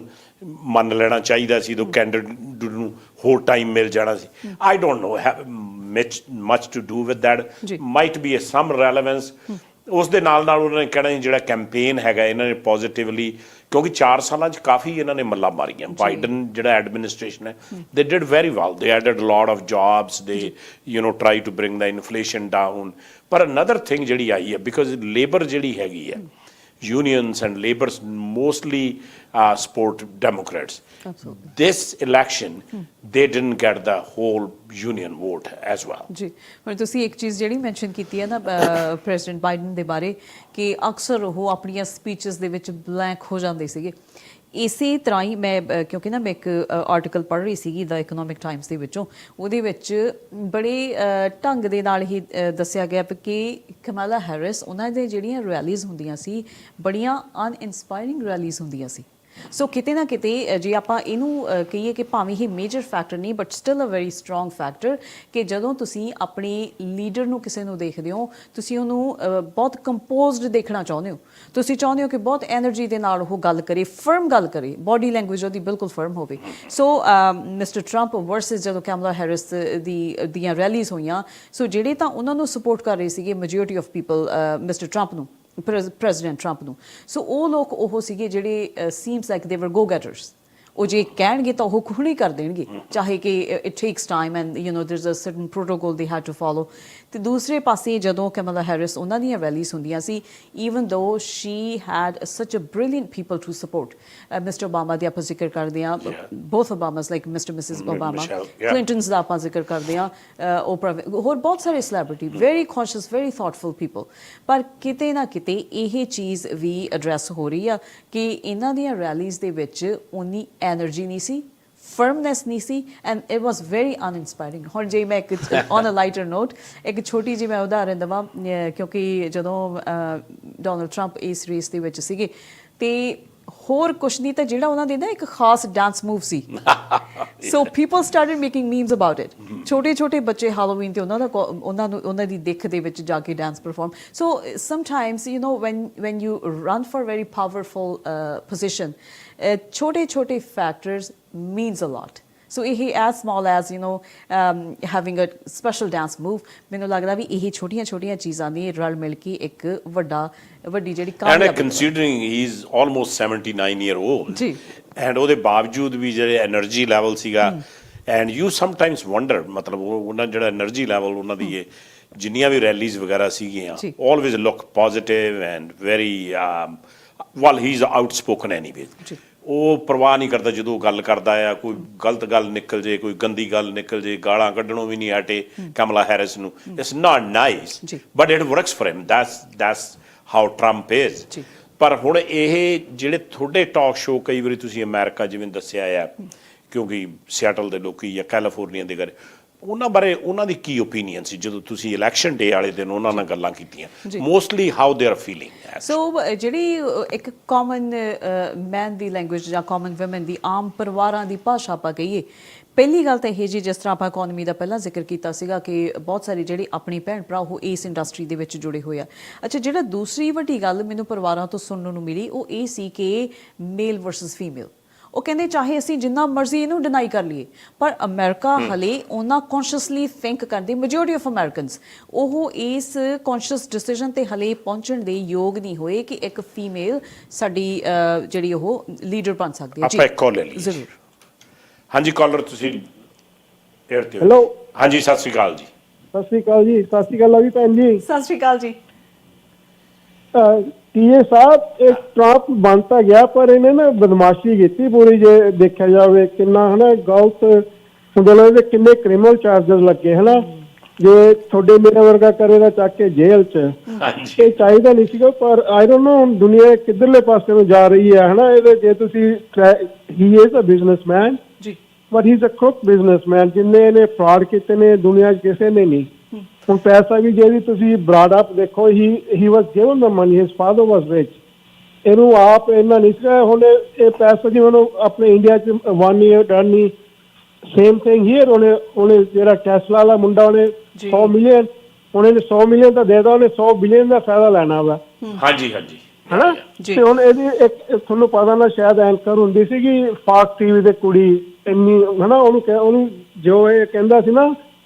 ਮੰਨ ਲੈਣਾ ਚਾਹੀਦਾ ਸੀ, ਕੈਂਡੀਡੇਟ ਨੂੰ ਹੋਰ ਟਾਈਮ ਮਿਲ ਜਾਣਾ ਸੀ। I don't know much to do with that. Might be some relevance. ਉਸ ਦੇ ਨਾਲ ਨਾਲ ਉਹਨਾਂ ਨੇ ਕਹਿਣਾ ਜਿਹੜਾ ਕੈਂਪੇਨ ਹੈਗਾ ਇਹਨਾਂ ਨੇ ਪੋਜ਼ੀਟਿਵਲੀ, ਕਿਉਂਕਿ 4 ਸਾਲਾਂ 'ਚ ਕਾਫੀ ਇਹਨਾਂ ਨੇ ਮੱਲਾਂ ਮਾਰੀਆਂ। ਬਾਈਡਨ ਜਿਹੜਾ ਐਡਮਿਨਿਸਟ੍ਰੇਸ਼ਨ ਹੈ, they did very well. They added a lot of jobs. They try to bring the inflation down. ਪਰ another thing ਜਿਹੜੀ ਆਈ ਹੈ, because labor ਜਿਹੜੀ ਹੈਗੀ ਹੈ, unions and labor's mostly support Democrats. Absolutely. This election, they didn't get the whole union vote as well. ਜੀ, ਹੁਣ ਤੁਸੀਂ ਇੱਕ ਚੀਜ਼ ਜਿਹੜੀ ਮੈਂਸ਼ਨ ਕੀਤੀ ਹੈ ਨਾ ਪ੍ਰੈਜ਼ੀਡੈਂਟ ਬਾਈਡਨ ਦੇ ਬਾਰੇ, ਕਿ ਅਕਸਰ ਉਹ ਆਪਣੀਆਂ ਸਪੀਚਸ ਦੇ ਵਿੱਚ ਬਲੈਂਕ ਹੋ ਜਾਂਦੇ ਸੀਗੇ। ਇਸੇ ਤਰ੍ਹਾਂ ਹੀ ਮੈਂ ਕਿਉਂਕਿ ਨਾ ਮੈਂ ਇੱਕ ਆਰਟੀਕਲ ਪੜ੍ਹ ਰਹੀ ਸੀਗੀ ਦ ਇਕਨੋਮਿਕ ਟਾਈਮਸ ਦੇ ਵਿੱਚੋਂ, ਉਹਦੇ ਵਿੱਚ ਬੜੇ ਢੰਗ ਦੇ ਨਾਲ ਹੀ ਦੱਸਿਆ ਗਿਆ ਕਿ ਕਮਾਲਾ ਹੈਰਿਸ, ਉਹਨਾਂ ਦੇ ਜਿਹੜੀਆਂ ਰੈਲੀਜ਼ ਹੁੰਦੀਆਂ ਸੀ, ਬੜੀਆਂ ਅਨਇੰਸਪਾਇਰਿੰਗ ਰੈਲੀਜ਼ ਹੁੰਦੀਆਂ ਸੀ। ਸੋ ਕਿਤੇ ਨਾ ਕਿਤੇ ਜੇ ਆਪਾਂ ਇਹਨੂੰ ਕਹੀਏ ਕਿ ਭਾਵੇਂ ਇਹ ਮੇਜਰ ਫੈਕਟਰ ਨਹੀਂ, but still a very strong factor, ਕਿ ਜਦੋਂ ਤੁਸੀਂ ਆਪਣੇ ਲੀਡਰ ਨੂੰ, ਕਿਸੇ ਨੂੰ ਦੇਖਦੇ ਹੋ, ਤੁਸੀਂ ਉਹਨੂੰ ਬਹੁਤ ਕੰਪੋਜ਼ਡ ਦੇਖਣਾ ਚਾਹੁੰਦੇ ਹੋ। ਤੁਸੀਂ ਚਾਹੁੰਦੇ ਹੋ ਕਿ ਬਹੁਤ ਐਨਰਜੀ ਦੇ ਨਾਲ ਉਹ ਗੱਲ ਕਰੇ, ਫਰਮ ਗੱਲ ਕਰੇ, ਬਾਡੀ ਲੈਂਗੁਏਜ ਉਹਦੀ ਬਿਲਕੁਲ ਫਰਮ ਹੋਵੇ। ਸੋ ਮਿਸਟਰ ਟਰੰਪ ਵਰਸਸ ਜਦੋਂ ਕੈਮਲਾ ਹੈਰਿਸ ਦੀਆਂ ਰੈਲੀਜ਼ ਹੋਈਆਂ, ਸੋ ਜਿਹੜੇ ਤਾਂ ਉਹਨਾਂ ਨੂੰ ਸਪੋਰਟ ਕਰ ਰਹੇ ਸੀਗੇ majority of people mister Trump ਨੂੰ, ਪ੍ਰੈਜ਼ੀਡੈਂਟ ਟਰੰਪ ਨੂੰ, ਸੋ ਉਹ ਲੋਕ ਉਹ ਸੀਗੇ ਜਿਹੜੇ ਸੀਮਸ ਲਾਈਕ ਦੇ ਵਰ ਗੋ ਗੈਟਰਸ। ਉਹ ਜੇ ਕਹਿਣਗੇ ਤਾਂ ਉਹ ਖੁਣੀ ਕਰ ਦੇਣਗੇ, ਚਾਹੇ ਕਿ it takes time and there is a certain protocol they had to follow. ਅਤੇ ਦੂਸਰੇ ਪਾਸੇ ਜਦੋਂ ਕਮਲਾ ਹੈਰਿਸ ਉਹਨਾਂ ਦੀਆਂ ਰੈਲੀਜ਼ ਹੁੰਦੀਆਂ ਸੀ, ਈਵਨ ਦੋ she had such a brilliant people to support. Mr Obama ਦੇ ਆਪਾਂ ਜ਼ਿਕਰ ਕਰਦੇ ਹਾਂ, both Obamas like Mr Mrs Obama, Clintons ਦਾ ਆਪਾਂ ਜ਼ਿਕਰ ਕਰਦੇ ਹਾਂ, ਓਪਰਾ, ਹੋਰ ਬਹੁਤ ਸਾਰੇ celebrity, very conscious, very thoughtful people. ਪਰ ਕਿਤੇ ਨਾ ਕਿਤੇ ਇਹ ਚੀਜ਼ ਵੀ ਐਡਰੈਸ ਹੋ ਰਹੀ ਆ ਕਿ ਇਹਨਾਂ ਦੀਆਂ ਰੈਲੀਜ਼ ਦੇ ਵਿੱਚ ਉਨੀ ਐਨਰਜੀ ਨਹੀਂ ਸੀ, ਫਰਮਨੈਸ ਨਹੀਂ ਸੀ, ਐਂਡ ਇਟ ਵਾਸ ਵੈਰੀ ਅਨਇੰਸਪਾਇਰਿੰਗ। ਹੁਣ ਜੇ ਮੈਂ ਇੱਕ ਔਨ ਅ ਲਾਈਟਰ ਨੋਟ ਇੱਕ ਛੋਟੀ ਜਿਹੀ ਮੈਂ ਉਦਾਹਰਨ ਦੇਵਾਂ, ਕਿਉਂਕਿ ਜਦੋਂ ਡੋਨਲਡ ਟਰੰਪ ਇਸ ਰੇਸ ਦੇ ਵਿੱਚ ਸੀਗੇ, ਤੇ ਹੋਰ ਕੁਛ ਨਹੀਂ ਤਾਂ ਜਿਹੜਾ ਉਹਨਾਂ ਦੇ ਨਾ ਇੱਕ ਖਾਸ dance move C, so people started making memes about it. ਛੋਟੇ ਛੋਟੇ ਬੱਚੇ ਹੈਲੋਵੀਨ ਤੇ ਉਹਨਾਂ ਦੀ ਦਿੱਖ ਦੇ ਵਿੱਚ ਜਾ ਕੇ dance perform. So sometimes when you run for a very powerful position, ਛੋਟੇ ਛੋਟੇ factors means a lot. So ਇਹ as small as having a special dance move, ਮੈਨੂੰ ਲੱਗਦਾ ਵੀ ਇਹ ਛੋਟੀਆਂ ਛੋਟੀਆਂ ਚੀਜ਼ਾਂ ਦੀ ਰਲ ਮਿਲ ਕੇ ਇੱਕ ਵੱਡੀ ਜਿਹੜੀ ਕਾਮਯਾਬੀ। And considering he is almost 79 year old, ਜੀ, and ਉਹਦੇ ਬਾਵਜੂਦ ਵੀ ਜਿਹੜੇ એનર્ਜੀ ਲੈਵਲ ਸੀਗਾ, and you sometimes wonder, ਮਤਲਬ ਉਹਨਾਂ ਜਿਹੜਾ એનર્ਜੀ ਲੈਵਲ ਉਹਨਾਂ ਦੀ ਇਹ ਜਿੰਨੀਆਂ ਵੀ ਰੈਲੀਜ਼ ਵਗੈਰਾ ਸੀਗੀਆਂ, always look positive and very well, he is outspoken anyway. ਉਹ ਪਰਵਾਹ ਨਹੀਂ ਕਰਦਾ ਜਦੋਂ ਗੱਲ ਕਰਦਾ ਆ, ਕੋਈ ਗਲਤ ਗੱਲ ਨਿਕਲ ਜੇ, ਕੋਈ ਗੰਦੀ ਗੱਲ ਨਿਕਲ ਜੇ, ਗਾਲਾਂ ਕੱਢਣੋਂ ਵੀ ਨਹੀਂ ਹਟੇ ਕਮਲਾ ਹੈਰਿਸ ਨੂੰ। It's not nice, but it works for him. That's how Trump is. ਪਰ ਹੁਣ ਇਹ ਜਿਹੜੇ ਤੁਹਾਡੇ ਟਾਕ ਸ਼ੋਅ, ਕਈ ਵਾਰੀ ਤੁਸੀਂ ਅਮਰੀਕਾ ਜਿਵੇਂ ਦੱਸਿਆ ਆ, ਕਿਉਂਕਿ ਸਿਆਟਲ ਦੇ ਲੋਕੀ ਜਾਂ ਕੈਲੀਫੋਰਨੀਆ ਦੇ ਘਰ, ਉਹਨਾਂ ਬਾਰੇ ਉਹਨਾਂ ਦੀ ਕੀ ਓਪੀਨੀਅਨ ਸੀ ਜਦੋਂ ਤੁਸੀਂ ਇਲੈਕਸ਼ਨ ਡੇ ਵਾਲੇ ਦਿਨ ਉਹਨਾਂ ਨਾਲ ਗੱਲਾਂ ਕੀਤੀਆਂ? Mostly how they are feeling. So ਜਿਹੜੀ ਇੱਕ ਕਾਮਨ ਮੈਨ ਦੀ ਲੈਂਗੁਏਜ ਜਾਂ ਕਾਮਨ ਵੂਮਨ ਦੀ, ਆਮ ਪਰਿਵਾਰਾਂ ਦੀ ਭਾਸ਼ਾ ਆਪਾਂ ਕਹੀਏ, ਪਹਿਲੀ ਗੱਲ ਤਾਂ ਇਹ ਜੀ, ਜਿਸ ਤਰ੍ਹਾਂ ਆਪਾਂ ਇਕੋਨਮੀ ਦਾ ਪਹਿਲਾਂ ਜ਼ਿਕਰ ਕੀਤਾ ਸੀਗਾ ਕਿ ਬਹੁਤ ਸਾਰੇ ਜਿਹੜੇ ਆਪਣੀ ਭੈਣ ਭਰਾ ਉਹ ਇਸ ਇੰਡਸਟਰੀ ਦੇ ਵਿੱਚ ਜੁੜੇ ਹੋਏ ਆ। ਅੱਛਾ, ਜਿਹੜਾ ਦੂਸਰੀ ਵੱਡੀ ਗੱਲ ਮੈਨੂੰ ਪਰਿਵਾਰਾਂ ਤੋਂ ਸੁਣਨ ਨੂੰ ਮਿਲੀ ਉਹ ਇਹ ਸੀ ਕਿ ਮੇਲ ਵਰਸਸ ਫੀਮੇਲ। ਉਹ ਕਹਿੰਦੇ ਚਾਹੇ ਅਸੀਂ ਜਿੰਨਾ ਮਰਜ਼ੀ ਇਹਨੂੰ ਡਿਨਾਈ ਕਰ ਲਈਏ, ਪਰ ਅਮਰੀਕਾ ਹਲੇ ਉਹਨਾਂ ਕੌਨਸ਼ੀਅਸਲੀ ਥਿੰਕ ਕਰਦੀ, ਮੈਜੋਰਟੀ ਆਫ ਅਮਰੀਕਨਸ ਉਹ ਇਸ ਕੌਨਸ਼ੀਅਸ ਡਿਸੀਜਨ ਤੇ ਹਲੇ ਪਹੁੰਚਣ ਦੇ ਯੋਗ ਨਹੀਂ ਹੋਏ ਕਿ ਇੱਕ ਫੀਮੇਲ ਸਾਡੀ ਜਿਹੜੀ ਉਹ ਲੀਡਰ ਬਣ ਸਕਦੀ ਹੈ। ਆਪਾਂ ਇੱਕ ਕਾਲ ਲੈ ਲਈਏ। ਜ਼ਰੂਰ। ਹਾਂਜੀ ਕਾਲਰ, ਤੁਸੀਂ 에ਅਰ ਤੇ ਹੋ। ਹੈਲੋ। ਹਾਂਜੀ, ਸਤਿ ਸ਼੍ਰੀ ਅਕਾਲ ਜੀ। ਸਤਿ ਸ਼੍ਰੀ ਅਕਾਲ ਜੀ। ਸਤਿ ਸ਼੍ਰੀ ਅਕਾਲ ਵੀ ਭੈਣ ਜੀ। ਸਤਿ ਸ਼੍ਰੀ ਅਕਾਲ ਜੀ। ਟੀਏ ਸਾਹਿਬ, ਇਹ ਟਰੰਪ ਬਣ ਤਾਂ ਗਿਆ ਪਰ ਇਹਨੇ ਨਾ ਬਦਮਾਸ਼ੀ ਕੀਤੀ ਪੂਰੀ, ਜੇ ਦੇਖਿਆ ਜਾਵੇ ਕਿੰਨਾ ਹਨਾ ਗਲਤ ਹੁੰਦੇ ਲੋਕ, ਕਿੰਨੇ ਕ੍ਰਿਮੀਨਲ ਚਾਰਜਸ ਲੱਗੇ ਹਨਾ। ਜੇ ਤੁਹਾਡੇ ਮੇਰੇ ਵਰਗਾ ਕਰੇਗਾ ਚੱਕ ਕੇ ਜੇਲ੍ਹ 'ਚ, ਇਹ ਚਾਹੀਦਾ ਨਹੀਂ ਸੀਗਾ। ਪਰ ਆਈ ਡੋਨਟ ਨੋ ਹੁਣ ਦੁਨੀਆ ਕਿੱਧਰਲੇ ਪਾਸੇ ਨੂੰ ਜਾ ਰਹੀ ਹੈ ਹਨਾ। ਇਹਦੇ ਜੇ ਤੁਸੀਂ ਹੀ ਇਜ਼ ਅ ਬਿਜ਼ਨਸਮੈਨ ਜੀ, but he is a crook businessman. ਜਿੰਨੇ ਇਹਨੇ ਫਰਾਡ ਕੀਤੇ ਨੇ ਦੁਨੀਆ 'ਚ ਕਿਸੇ ਨੇ ਨਹੀਂ। ਹੁਣ ਪੈਸਾ ਵੀ ਜੇ ਵੀ ਤੁਸੀਂ ਬਰਾਡ ਅਪ ਦੇਖੋ, he was given the money, his father was rich. ਇਹਨੂੰ ਆਪ ਇਹਨਾਂ ਨਹੀਂ ਸੀਗਾ। ਹੁਣ ਇਹ ਪੈਸਾ ਜਿਵੇਂ ਉਹਨੂੰ ਆਪਣੇ ਇੰਡੀਆ 'ਚ 1 year ਡਨ ਨਹੀਂ, ਸੇਮ ਥਿੰਗ ਹੀਅਰ। ਉਹਨੇ ਜਿਹੜਾ ਟੈਸਲਾ ਵਾਲਾ ਮੁੰਡਾ, ਉਹਨੇ 100 ਮਿਲੀਅਨ, ਉਹਨੇ 100 ਮਿਲੀਅਨ ਤਾਂ ਦੇ ਦਾ, ਉਹਨੇ 100 ਬਿਲੀਅਨ ਦਾ ਫਾਇਦਾ ਲੈਣਾ ਵਾ। ਹਾਂਜੀ ਹਾਂਜੀ, ਹਨਾ। ਤੇ ਹੁਣ ਇਹਦੀ ਇੱਕ ਤੁਹਾਨੂੰ ਪਤਾ ਨਾ, ਸ਼ਾਇਦ ਐਂਕਰ ਹੁੰਦੀ ਸੀਗੀ ਫਾਕਸ ਟੀਵੀ ਤੇ ਕੁੜੀ ਇੰਨੀ ਹਨਾ, ਉਹਨੂੰ ਜੋ ਇਹ ਕਹਿੰਦਾ ਸੀ ਨਾ,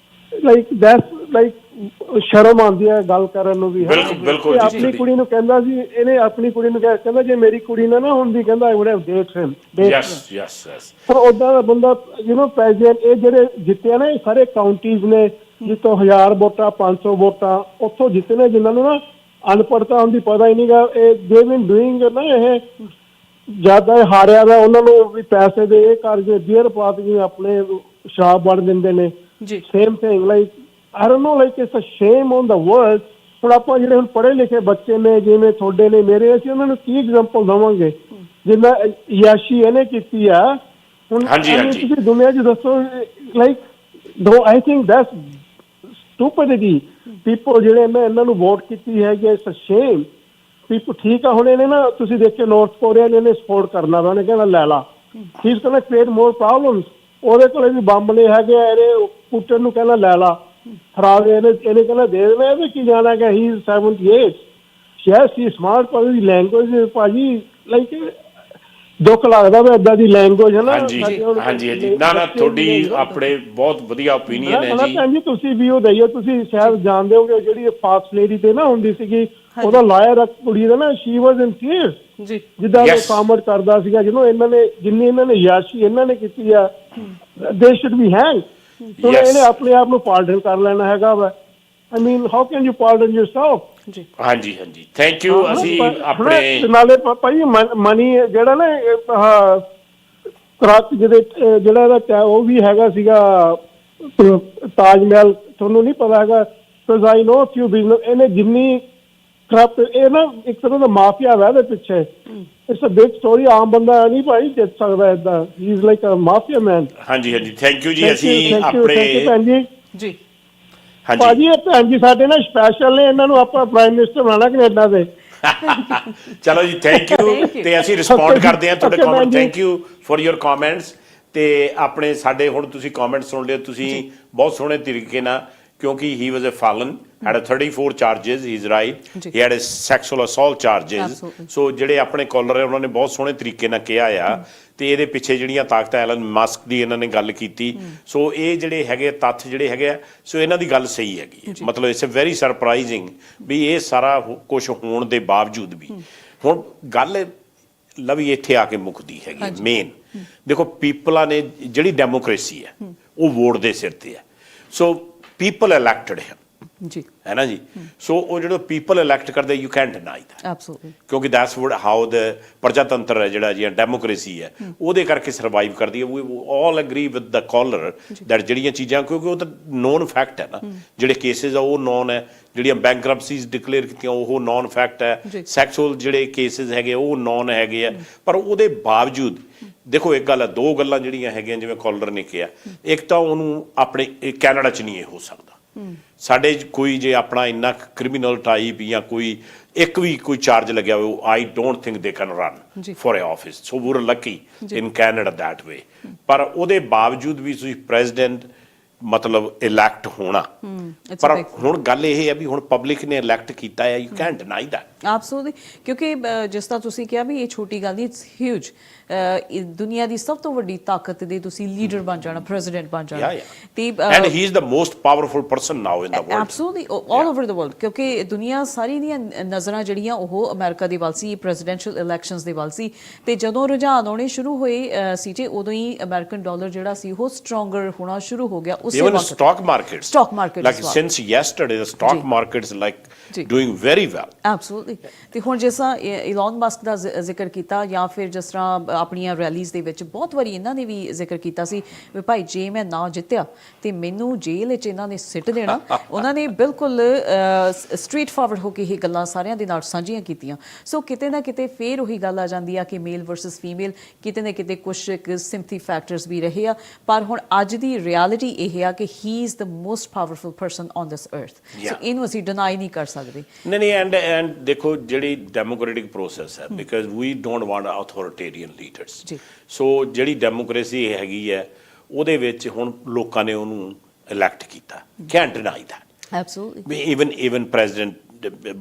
ਲਾਈਕ ਸ਼ਰਮ ਆਉਂਦੀ ਹੈ ਗੱਲ ਕਰਨ ਨੂੰ ਵੀ। ਬਿਲਕੁਲ। ਆਪਣੀ ਕੁੜੀ ਨੂੰ ਕਹਿੰਦਾ ਸੀ, ਇਹਨੇ ਆਪਣੀ ਕੁੜੀ ਨੂੰ ਕਹਿੰਦਾ ਜੇ ਮੇਰੀ ਕੁੜੀ ਨਾ ਹੁੰਦੀ, ਕਹਿੰਦਾ ਆਈ wood have dated him. Yes. ਪਰ ਉਦਾਂ ਦਾ ਬੰਦਾ ਪ੍ਰੈਜ਼ੀਡੈਂਟ, ਇਹ ਜਿਹੜੇ ਜਿੱਤੇ ਨਾ, ਇਹ ਸਾਰੇ ਕਾਉਂਟੀਜ਼ ਨੇ ਜਿੱਤੋਂ 1000 ਵੋਟਾਂ 500 ਵੋਟਾਂ ਉੱਥੋਂ ਜਿੱਤੇ ਨੇ, ਜਿਨ੍ਹਾਂ ਨੂੰ ਨਾ ਅਨਪੜ੍ਹਤਾ ਹੁੰਦੀ, ਪਤਾ ਹੀ ਨਹੀਂਗਾ। ਇਹ ਦੇ ਬੀਨ ਡੂਇੰਗ ਨਾ, ਇਹ ਜ਼ਿਆਦਾ ਹਾਰਿਆ ਦਾ ਉਹਨਾਂ ਨੂੰ ਵੀ ਪੈਸੇ ਦੇ ਇਹ ਕਰਕੇ ਬੀਅਰ ਪਾਤ ਜਿਵੇਂ ਆਪਣੇ ਸ਼ਰਾਬ ਵੜ ਦਿੰਦੇ ਨੇ। Same thing like I don't know, like it's a shame on the world। ਹੁਣ ਆਪਾਂ ਜਿਹੜੇ ਹੁਣ ਪੜ੍ਹੇ ਲਿਖੇ ਬੱਚੇ ਨੇ, ਜਿਵੇਂ ਤੁਹਾਡੇ ਨੇ ਮੇਰੇ, ਅਸੀਂ ਉਹਨਾਂ ਨੂੰ ਕੀ ਐਗਜ਼ਾਮਪਲ ਦੇਵਾਂਗੇ ਜਿੰਨਾ ਯਾਸ਼ੀ ਇਹਨੇ ਕੀਤੀ ਆ। ਹੁਣ ਤੁਸੀਂ ਦੁਨੀਆ 'ਚ ਦੱਸੋ, like I think that's stupidity. People ਜਿਹੜੇ ਇਹਨਾਂ ਨੂੰ ਵੋਟ ਕੀਤੀ ਹੈਗੀ, ਇਟਸ ਅ ਸ਼ੇਮ। ਪੀਪਲ ਠੀਕ ਆ। ਹੁਣ ਇਹਨੇ ਨਾ ਤੁਸੀਂ ਦੇਖਿਆ ਨੌਰਥ ਕੋਰੀਆ ਨੇ ਇਹਨੇ ਸਪੋਰਟ ਕਰਨਾ ਵਾ, ਉਹਨੇ ਕਹਿੰਦਾ ਲੈ ਲਾ, he is going to create more problems. ਉਹਦੇ ਕੋਲੇ ਵੀ ਬੰਬ ਨੇ ਹੈਗੇ, ਇਹਨੇ ਪੁਟਨ ਨੂੰ ਕਹਿੰਦਾ ਲੈ ਲਾ, ਹਰਾ ਦੇ। ਇਹਨੇ ਕਹਿੰਦਾ ਦੇ ਦੇਣਾ, ਇਹਦੇ ਕੀ ਜਾਣਾ ਕਿ ਹੀ 78। ਯੈਸ ਹੀ ਸਮਾਰਟ, ਪਰ ਉਹਦੀ ਲੈਂਗੁਏਜ ਭਾਜੀ ਲਾਈਕ ਦੁੱਖ ਲੱਗਦਾ ਵਾ ਏਦਾਂ ਦੀ ਲੈਂਗੁਏਜ ਹੈ ਨਾ। ਹਾਂਜੀ। ਨਾ ਤੁਹਾਡੀ ਆਪਣੇ ਬਹੁਤ ਵਧੀਆ ਓਪੀਨੀਅਨ ਹੈ ਜੀ। ਭੈਣ ਜੀ ਤੁਸੀਂ ਵੀ ਉਹ ਦਈਓ, ਤੁਸੀਂ ਸ਼ਾਇਦ ਜਾਣਦੇ ਹੋਗੇ ਜਿਹੜੀ ਫਾਸਟ ਲੇਡੀ ਤੇ ਨਾ ਹੁੰਦੀ ਸੀਗੀ, ਉਹਦਾ ਲਾਇਰ ਕੁੜੀ ਦਾ ਨਾ, ਸ਼ੀ ਵਾਜ਼ ਇਨ ਟੀਅਰਸ ਜਿੱਦਾਂ ਉਹ ਕਾਮਰ ਕਰਦਾ ਸੀਗਾ। ਜਿੰਨੀ ਇਹਨਾਂ ਨੇ ਯਾਸ਼ੀ ਇਹਨਾਂ ਨੇ ਕੀਤੀ ਆ, ਦੇ ਸ਼ੁਡ ਬੀ ਹੈਂਗ। ਹੁਣ ਇਹਨੇ ਆਪਣੇ ਆਪ ਨੂੰ ਪਾਰਡਨ ਕਰ ਲੈਣਾ ਹੈਗਾ ਵਾ। I mean, how can you pardon yourself? ਹਾਂਜੀ ਥੈਂਕ ਯੂ। ਅਸੀਂ ਆਪਣੇ ਨਾਲੇ ਭਾਈ ਮਨੀ ਜਿਹੜਾ ਨਾ ਕਰਕ ਜਿਹੜਾ ਇਹਦਾ ਉਹ ਵੀ ਹੈਗਾ ਸੀਗਾ ਤਾਜ ਮਹਿਲ, ਤੁਹਾਨੂੰ ਨਹੀਂ ਪਤਾ ਹੈਗਾ? Because I know few business. ਇਹਨੇ ਜਿੰਨੀ ਕਰਪਟ, ਇਹ ਨਾ ਇੱਕ ਤਰ੍ਹਾਂ ਦਾ ਮਾਫੀਆ ਵਾ ਇਹਦੇ ਪਿੱਛੇ। It's a big story. ਆਮ ਬੰਦਾ ਨਹੀਂ ਭਾਈ ਜਿੱਤ ਸਕਦਾ ਏਦਾਂ। He is like a mafia man. ਹਾਂਜੀ ਥੈਂਕ ਯੂ ਜੀ। ਅਸੀਂ ਆਪਣੇ ਭੈਣ ਜੀ ਹਾਂਜੀ ਭਾਜੀ, ਇਹ ਭੈਣ ਜੀ ਸਾਡੇ ਨਾਲ ਸਪੈਸ਼ਲ ਨੇ, ਇਹਨਾਂ ਨੂੰ ਆਪਾਂ ਪ੍ਰਾਈਮ ਮਿਨਿਸਟਰ ਬਣਾਉਣਾ ਕੈਨੇਡਾ ਦੇ। ਚਲੋ ਜੀ, ਥੈਂਕ ਯੂ। ਤੇ ਅਸੀਂ ਰਿਸਪੌਂਡ ਕਰਦੇ ਹਾਂ ਤੁਹਾਡੇ comment. Thank you for your comments. ਤੇ ਆਪਣੇ ਸਾਡੇ ਹੁਣ ਤੁਸੀਂ ਕਮੈਂਟ ਸੁਣ ਲਿਓ ਤੁਸੀਂ ਬਹੁਤ ਸੋਹਣੇ ਤਰੀਕੇ ਨਾਲ, ਕਿਉਂਕਿ ਹੀ ਵਾਸ ਅ fallen, had 34 charges, he's right, he had a sexual assault charges। ਸੋ ਜਿਹੜੇ ਆਪਣੇ ਕਾਲਰ ਹੈ ਉਹਨਾਂ ਨੇ ਬਹੁਤ ਸੋਹਣੇ ਤਰੀਕੇ ਨਾਲ ਕਿਹਾ ਆ। ਤੇ ਇਹਦੇ ਪਿੱਛੇ ਜਿਹੜੀਆਂ ਤਾਕਤਾਂ, ਐਲਨ ਮਸਕ ਦੀ ਇਹਨਾਂ ਨੇ ਗੱਲ ਕੀਤੀ। ਸੋ ਇਹ ਜਿਹੜੇ ਹੈਗੇ ਤੱਥ ਜਿਹੜੇ ਹੈਗੇ ਆ, ਸੋ ਇਹਨਾਂ ਦੀ ਗੱਲ ਸਹੀ ਹੈਗੀ। ਮਤਲਬ ਇਟਸ ਵੈਰੀ ਸਰਪ੍ਰਾਈਜ਼ਿੰਗ ਵੀ ਇਹ ਸਾਰਾ ਕੁਝ ਹੋਣ ਦੇ ਬਾਵਜੂਦ ਵੀ। ਹੁਣ ਗੱਲ ਲਵੀ ਇੱਥੇ ਆ ਕੇ ਮੁੱਕਦੀ ਹੈਗੀ ਮੇਨ। ਦੇਖੋ ਪੀਪਲਾਂ ਨੇ ਜਿਹੜੀ ਡੈਮੋਕ੍ਰੇਸੀ ਹੈ ਉਹ ਵੋਟ ਦੇ ਸਿਰ ਤੇ ਹੈ। ਸੋ ਪੀਪਲ ਇਲੈਕਟਡ ਹੈ ਨਾ ਜੀ। ਸੋ ਉਹ ਜਿਹੜੇ ਪੀਪਲ ਇਲੈਕਟ ਕਰਦੇ, you can't deny that absolutely, ਕਿਉਂਕਿ ਦੈਟਸ ਵਾਟ ਹਾਊ ਦ ਪ੍ਰਜਾਤੰਤਰ ਹੈ ਜਿਹੜਾ ਜੀ ਡੈਮੋਕ੍ਰੇਸੀ ਹੈ ਉਹਦੇ ਕਰਕੇ ਸਰਵਾਈਵ ਕਰਦੀ ਹੈ। We all agree with the caller that ਜਿਹੜੀਆਂ ਚੀਜ਼ਾਂ, ਕਿਉਂਕਿ ਉਹ ਤਾਂ ਨੋਨ ਫੈਕਟ ਹੈ ਨਾ। ਜਿਹੜੇ ਕੇਸਿਸ ਆ ਉਹ ਨੋਨ ਹੈ, ਜਿਹੜੀਆਂ ਬੈਂਕਰਪਸੀਜ਼ ਡਿਕਲੇਅਰ ਕੀਤੀਆਂ ਉਹ ਨੋਨ ਫੈਕਟ ਹੈ, ਸੈਕਸੁਅਲ ਜਿਹੜੇ ਕੇਸਿਸ ਹੈਗੇ ਉਹ ਨੋਨ ਹੈਗੇ ਆ। ਪਰ ਉਹਦੇ ਬਾਵਜੂਦ ਦੇਖੋ ਇੱਕ ਗੱਲ ਹੈ, ਦੋ ਗੱਲਾਂ ਜਿਹੜੀਆਂ ਹੈਗੀਆਂ ਜਿਵੇਂ ਕਾਲਰ ਨੇ ਕਿਹਾ, ਇੱਕ ਤਾਂ ਉਹਨੂੰ ਆਪਣੇ ਕੈਨੇਡਾ 'ਚ ਨਹੀਂ ਇਹ ਹੋ ਸਕਦਾ, ਸਾਡੇ ਕੋਈ ਜੇ ਆਪਣਾ ਇੰਨਾ ਕ੍ਰਿਮੀਨਲ ਟਾਈਪ ਜਾਂ ਕੋਈ ਇੱਕ ਵੀ ਕੋਈ ਚਾਰਜ ਲੱਗਿਆ ਹੋਵੇ, I don't think they can run for a office, so we are lucky in Canada that way. ਪਰ ਉਹਦੇ ਬਾਵਜੂਦ ਵੀ ਤੁਸੀਂ ਪ੍ਰੈਜ਼ੀਡੈਂਟ ਮਤਲਬ ਇਲੈਕਟ ਹੋਣਾ, ਪਰ ਹੁਣ ਗੱਲ ਇਹ ਹੈ ਵੀ ਹੁਣ ਪਬਲਿਕ ਨੇ ਇਲੈਕਟ ਕੀਤਾ ਹੈ, you can't deny that. Absolutely, ਕਿਉਂਕਿ ਜਿਸ ਤਰ੍ਹਾਂ ਤੁਸੀਂ ਕਿਹਾ ਵੀ ਇਹ ਛੋਟੀ ਗੱਲ ਨਹੀਂ, ਇਟਸ ਹਿਊਜ। ਦੁਨੀਆ ਦੀ ਸਭ ਤੋਂ ਵੱਡੀ ਤਾਕਤ ਦੇ ਤੁਸੀਂ ਲੀਡਰ ਬਣ ਜਾਣਾ, ਪ੍ਰੈਜ਼ੀਡੈਂਟ ਬਣ ਜਾਣਾ, ਤੇ and he is the most powerful person now in the world, absolutely all over the world, ਕਿਉਂਕਿ ਦੁਨੀਆ ਸਾਰੀ ਦੀਆਂ ਨਜ਼ਰਾਂ ਜਿਹੜੀਆਂ ਉਹ ਅਮਰੀਕਾ ਦੇ ਵੱਲ ਸੀ, ਪ੍ਰੈਜ਼ੀਡੈਂਸ਼ੀਅਲ ਇਲੈਕਸ਼ਨਸ ਦੇ ਵੱਲ ਸੀ, ਤੇ ਜਦੋਂ ਰੁਝਾਨ ਆਉਣੇ ਸ਼ੁਰੂ ਹੋਏ ਸੀਜੇ, ਉਦੋਂ ਹੀ ਅਮਰੀਕਨ ਡਾਲਰ ਜਿਹੜਾ ਸੀ ਉਹ ਸਟਰੋਂਗਰ ਹੋਣਾ ਸ਼ੁਰੂ ਹੋ ਗਿਆ। ਉਸੇ ਵਕਤ stock markets like well. since yesterday the stock markets like doing very well, absolutely। ਤੇ ਹੁਣ ਜਿਸ ਤਰ੍ਹਾਂ ਇਲਨ ਮਸਕ ਦਾ ਜ਼ਿਕਰ ਕੀਤਾ, ਜਾਂ ਫਿਰ ਜਿਸ ਤਰ੍ਹਾਂ ਆਪਣੀਆਂ ਰੈਲੀਜ਼ ਦੇ ਵਿੱਚ ਬਹੁਤ ਵਾਰੀ ਇਹਨਾਂ ਨੇ ਵੀ ਜ਼ਿਕਰ ਕੀਤਾ ਸੀ ਵੀ ਭਾਈ ਜੇ ਮੈਂ ਨਾ ਜਿੱਤਿਆ ਤੇ ਮੈਨੂੰ ਜੇਲ੍ਹ ਵਿੱਚ ਇਹਨਾਂ ਨੇ ਸਿੱਟ ਦੇਣਾ। ਉਹਨਾਂ ਨੇ ਬਿਲਕੁਲ ਸਟ੍ਰੇਟ ਫਾਰਵਰਡ ਹੋ ਕੇ ਇਹ ਗੱਲਾਂ ਸਾਰਿਆਂ ਦੇ ਨਾਲ ਸਾਂਝੀਆਂ ਕੀਤੀਆਂ। ਸੋ ਕਿਤੇ ਨਾ ਕਿਤੇ ਫੇਰ ਉਹੀ ਗੱਲ ਆ ਜਾਂਦੀ ਆ ਕਿ ਮੇਲ ਵਰਸਸ ਫੀਮੇਲ, ਕਿਤੇ ਨਾ ਕਿਤੇ ਕੁਛ ਇੱਕ ਸਿੰਪਥੀ ਫੈਕਟਰਸ ਵੀ ਰਹੇ ਆ, ਪਰ ਹੁਣ ਅੱਜ ਦੀ ਰਿਐਲਿਟੀ ਇਹ ਆ ਕਿ he is the most powerful person on this earth, so ਇਹਨੂੰ ਅਸੀਂ ਡਿਨਾਈ ਨਹੀਂ ਕਰ ਸਕਦੇ। ਨਹੀਂ ਐਂਡ ਦੇਖੋ ਜਿਹੜੀ ਡੈਮੋਕ੍ਰੈਟਿਕ ਪ੍ਰੋਸੈਸ ਹੈ, because we don't want authoritarian leaders, so ਜਿਹੜੀ ਡੈਮੋਕ੍ਰੇਸੀ ਹੈਗੀ ਹੈ ਉਹਦੇ ਵਿੱਚ ਹੁਣ ਲੋਕਾਂ ਨੇ ਉਹਨੂੰ ਇਲੈਕਟ ਕੀਤਾ, can't deny that. Absolutely, even President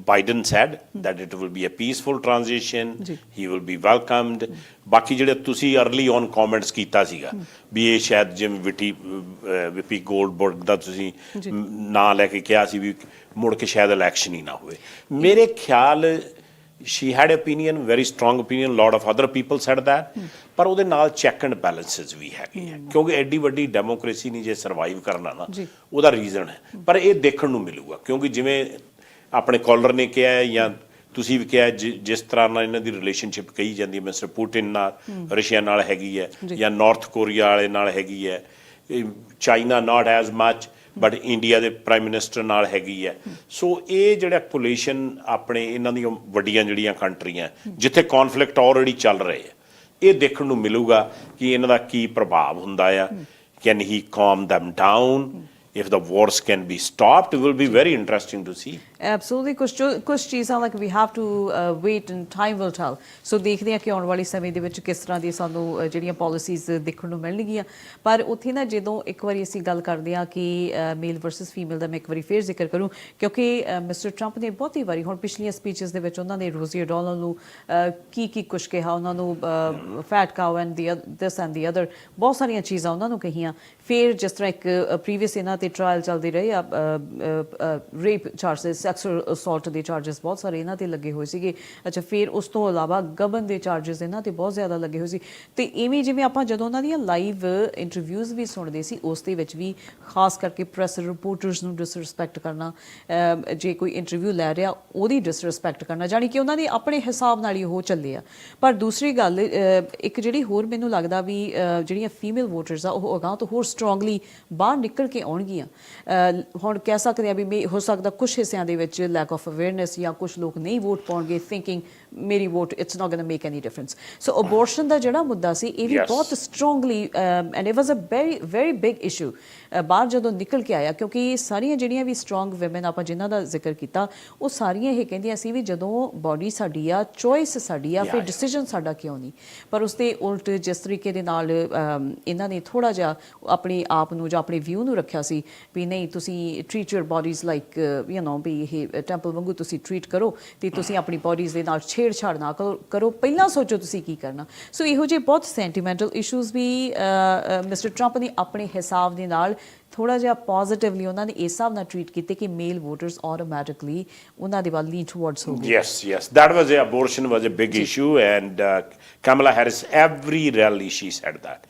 Biden said that it will be a peaceful transition, he will be welcomed। ਬਾਕੀ ਜਿਹੜੇ ਤੁਸੀਂ early on comments ਕੀਤਾ ਸੀਗਾ ਵੀ ਇਹ ਸ਼ਾਇਦ ਜਿਵੇਂ ਵਿਪੀ ਗੋਲਡਬਰਗ ਦਾ ਤੁਸੀਂ ਨਾਂ ਲੈ ਕੇ ਕਿਹਾ ਸੀ ਵੀ ਮੁੜ ਕੇ ਸ਼ਾਇਦ ਇਲੈਕਸ਼ਨ ਹੀ ਨਾ ਹੋਵੇ, ਮੇਰੇ ਖਿਆਲ she had opinion, very strong opinion, lot of other people said that, ਪਰ ਉਹਦੇ ਨਾਲ ਚੈੱਕ ਐਂਡ ਬੈਲੈਂਸਿਸ ਵੀ ਹੈਗੇ ਆ, ਕਿਉਂਕਿ ਐਡੀ ਵੱਡੀ ਡੈਮੋਕ੍ਰੇਸੀ ਨਹੀਂ ਜੇ ਸਰਵਾਈਵ ਕਰਨਾ ਨਾ, ਉਹਦਾ ਰੀਜ਼ਨ ਹੈ। ਪਰ ਇਹ ਦੇਖਣ ਨੂੰ ਮਿਲੂਗਾ, ਕਿਉਂਕਿ ਜਿਵੇਂ ਆਪਣੇ ਕਾਲਰ ਨੇ ਕਿਹਾ ਜਾਂ ਤੁਸੀਂ ਵੀ ਕਿਹਾ, ਜਿਸ ਤਰ੍ਹਾਂ ਨਾਲ ਇਹਨਾਂ ਦੀ ਰਿਲੇਸ਼ਨਸ਼ਿਪ ਕਹੀ ਜਾਂਦੀ ਹੈ ਮਿਸਟਰ ਪੁਟਿਨ ਨਾਲ, ਰਸ਼ੀਆ ਨਾਲ ਹੈਗੀ ਹੈ, ਜਾਂ ਨਾਰਥ ਕੋਰੀਆ ਵਾਲੇ ਨਾਲ ਹੈਗੀ ਹੈ, China not as much but India ਦੇ ਪ੍ਰਾਈਮ ਮਿਨਿਸਟਰ ਨਾਲ ਹੈਗੀ ਹੈ। ਸੋ ਇਹ ਜਿਹੜਾ ਪੋਲੂਸ਼ਨ ਆਪਣੇ ਇਹਨਾਂ ਦੀਆਂ ਵੱਡੀਆਂ ਜਿਹੜੀਆਂ ਕੰਟਰੀਆਂ ਜਿੱਥੇ ਕੌਨਫਲਿਕਟ ਆਲਰੇਡੀ ਚੱਲ ਰਹੇ ਆ, ਇਹ ਦੇਖਣ ਨੂੰ ਮਿਲੂਗਾ ਕਿ ਇਹਨਾਂ ਦਾ ਕੀ ਪ੍ਰਭਾਵ ਹੁੰਦਾ ਆ। ਕੈਨ ਹੀ ਕਾਮ them down? If the wars can be stopped, it will be very interesting to see. Absolutely, ਕੁਛ ਚੀਜ਼ਾਂ like we have to wait and time will tell। ਸੋ ਦੇਖਦੇ ਹਾਂ ਕਿ ਆਉਣ ਵਾਲੇ ਸਮੇਂ ਦੇ ਵਿੱਚ ਕਿਸ ਤਰ੍ਹਾਂ ਦੀ ਸਾਨੂੰ ਜਿਹੜੀਆਂ ਪਾਲਿਸੀਜ਼ ਦੇਖਣ ਨੂੰ ਮਿਲਣਗੀਆਂ। ਪਰ ਉੱਥੇ ਨਾ ਜਦੋਂ ਇੱਕ ਵਾਰੀ ਅਸੀਂ ਗੱਲ ਕਰਦੇ ਹਾਂ ਕਿ ਮੇਲ ਵਰਸਸ ਫੀਮੇਲ ਦਾ, ਮੈਂ ਇੱਕ ਵਾਰੀ ਫੇਰ ਜ਼ਿਕਰ ਕਰੂੰ, ਕਿਉਂਕਿ ਮਿਸਟਰ ਟਰੰਪ ਨੇ ਬਹੁਤੀ ਵਾਰੀ ਹੁਣ ਪਿਛਲੀਆਂ ਸਪੀਚਸ ਦੇ ਵਿੱਚ ਉਹਨਾਂ ਨੇ ਰੋਜ਼ੀ ਡੋਨਲਡ ਨੂੰ ਕੀ ਕੁਛ ਕਿਹਾ, ਉਹਨਾਂ ਨੂੰ fat ਕਾਊ and this and the other, ਬਹੁਤ ਸਾਰੀਆਂ ਚੀਜ਼ਾਂ ਉਹਨਾਂ ਨੂੰ ਕਹੀਆਂ। ਫਿਰ ਜਿਸ ਤਰ੍ਹਾਂ ਇੱਕ ਪ੍ਰੀਵੀਅਸ ਇਹਨਾਂ ਤੇ ਟਰਾਇਲ ਚੱਲਦੇ ਰਹੇ ਆ, ਰੇਪ ਚਾਰਜਸ, ਸੈਕਸੁਅਲ ਅਸੌਲਟ ਦੇ ਚਾਰਜਸ ਬਹੁਤ ਸਾਰੇ ਇਹਨਾਂ ਤੇ ਲੱਗੇ ਹੋਏ ਸੀਗੇ। ਅੱਛਾ, ਫਿਰ ਉਸ ਤੋਂ ਇਲਾਵਾ ਗਬਨ ਦੇ ਚਾਰਜਸ ਇਹਨਾਂ ਤੇ ਬਹੁਤ ਜ਼ਿਆਦਾ ਲੱਗੇ ਹੋਏ ਸੀ। ਤੇ ਇਵੇਂ ਜਿਵੇਂ ਆਪਾਂ ਜਦੋਂ ਉਹਨਾਂ ਦੀਆਂ ਲਾਈਵ ਇੰਟਰਵਿਊਜ਼ ਵੀ ਸੁਣਦੇ ਸੀ, ਉਸ ਦੇ ਵਿੱਚ ਵੀ ਖਾਸ ਕਰਕੇ ਪ੍ਰੈਸ ਰਿਪੋਰਟਰਸ ਨੂੰ ਡਿਸਰਿਸਪੈਕਟ ਕਰਨਾ, ਜੇ ਕੋਈ ਇੰਟਰਵਿਊ ਲੈ ਰਿਹਾ ਉਹਦੀ ਡਿਸਰਿਸਪੈਕਟ ਕਰਨਾ, ਜਾਣੀ ਕਿ ਉਹਨਾਂ ਦੇ ਆਪਣੇ ਹਿਸਾਬ ਨਾਲ ਹੀ ਉਹ ਚੱਲੇ ਆ। ਪਰ ਦੂਸਰੀ ਗੱਲ ਇੱਕ ਜਿਹੜੀ ਹੋਰ ਮੈਨੂੰ ਲੱਗਦਾ ਵੀ ਜਿਹੜੀਆਂ ਫੀਮੇਲ ਵੋਟਰਸ ਆ ਉਹ ਅਗਾਂਹ ਤੋਂ ਹੋਰ ਸਟਰੋਂਗਲੀ ਬਾਹਰ ਨਿਕਲ ਕੇ ਆਉਣਗੀਆਂ। ਹੁਣ ਕਹਿ ਸਕਦੇ ਆ ਵੀ ਹੋ ਸਕਦਾ ਕੁਛ ਹਿੱਸਿਆਂ ਦੇ ਵਿੱਚ ਲੈਕ ਆਫ ਅਵੇਅਰਨੈਸ, ਜਾਂ ਕੁਛ ਲੋਕ ਨਹੀਂ ਵੋਟ ਪਾਉਣਗੇ ਥਿੰਕਿੰਗ ਮੇਰੀ vote it's not going to make any difference. So abortion ਦਾ ਜਿਹੜਾ ਮੁੱਦਾ ਸੀ ਇਹ ਵੀ ਬਹੁਤ strongly and it was a very big issue ਬਾਹਰ ਜਦੋਂ ਨਿਕਲ ਕੇ ਆਇਆ, ਕਿਉਂਕਿ ਸਾਰੀਆਂ ਜਿਹੜੀਆਂ ਵੀ ਸਟਰੋਂਗ ਵੂਮਨ ਆਪਾਂ ਜਿਨ੍ਹਾਂ ਦਾ ਜ਼ਿਕਰ ਕੀਤਾ, ਉਹ ਸਾਰੀਆਂ ਇਹ ਕਹਿੰਦੀਆਂ ਸੀ ਵੀ ਜਦੋਂ ਬਾਡੀ ਸਾਡੀ ਆ, ਚੋਇਸ ਸਾਡੀ ਆ, ਫਿਰ ਡਿਸੀਜਨ ਸਾਡਾ ਕਿਉਂ ਨਹੀਂ। ਪਰ ਉਸ ਦੇ ਉਲਟ ਜਿਸ ਤਰੀਕੇ ਦੇ ਨਾਲ ਇਹਨਾਂ ਨੇ ਥੋੜ੍ਹਾ ਜਿਹਾ ਆਪਣੇ ਆਪ ਨੂੰ ਜਾਂ ਆਪਣੇ ਵਿਊ ਨੂੰ ਰੱਖਿਆ ਸੀ ਵੀ ਨਹੀਂ, ਤੁਸੀਂ treat your bodies like you know ਵੀ ਇਹ ਟੈਂਪਲ ਵਾਂਗੂ ਤੁਸੀਂ ਟਰੀਟ ਕਰੋ, ਅਤੇ ਤੁਸੀਂ ਆਪਣੀ ਬੋਡੀਜ਼ ਦੇ ਨਾਲ ਛੇੜਛਾੜ ਨਾ ਕਰੋ, ਪਹਿਲਾਂ ਸੋਚੋ ਤੁਸੀਂ ਕੀ ਕਰਨਾ। ਸੋ ਇਹੋ ਜਿਹੇ ਬਹੁਤ ਸੈਂਟੀਮੈਂਟਲ ਇਸ਼ੂਜ਼ ਵੀ ਮਿਸਟਰ ਟਰੰਪ ਨੇ ਆਪਣੇ ਹਿਸਾਬ ਦੇ ਨਾਲ ਥੋੜ੍ਹਾ ਜਿਹਾ ਪੋਜ਼ੀਟਿਵਲੀ ਉਹਨਾਂ ਨੇ ਇਸ ਹਿਸਾਬ ਨਾਲ ਟਰੀਟ ਕੀਤੇ ਕਿ ਮੇਲ ਵੋਟਰਸ ਆਟੋਮੈਟਿਕਲੀ ਉਹਨਾਂ ਦੇ ਵੱਲ ਲੀਨ ਟੂਵਰਡਸ ਹੋ ਗਏ। Yes, that was abortion was a big issue, and Kamala Harris, every rally she said that.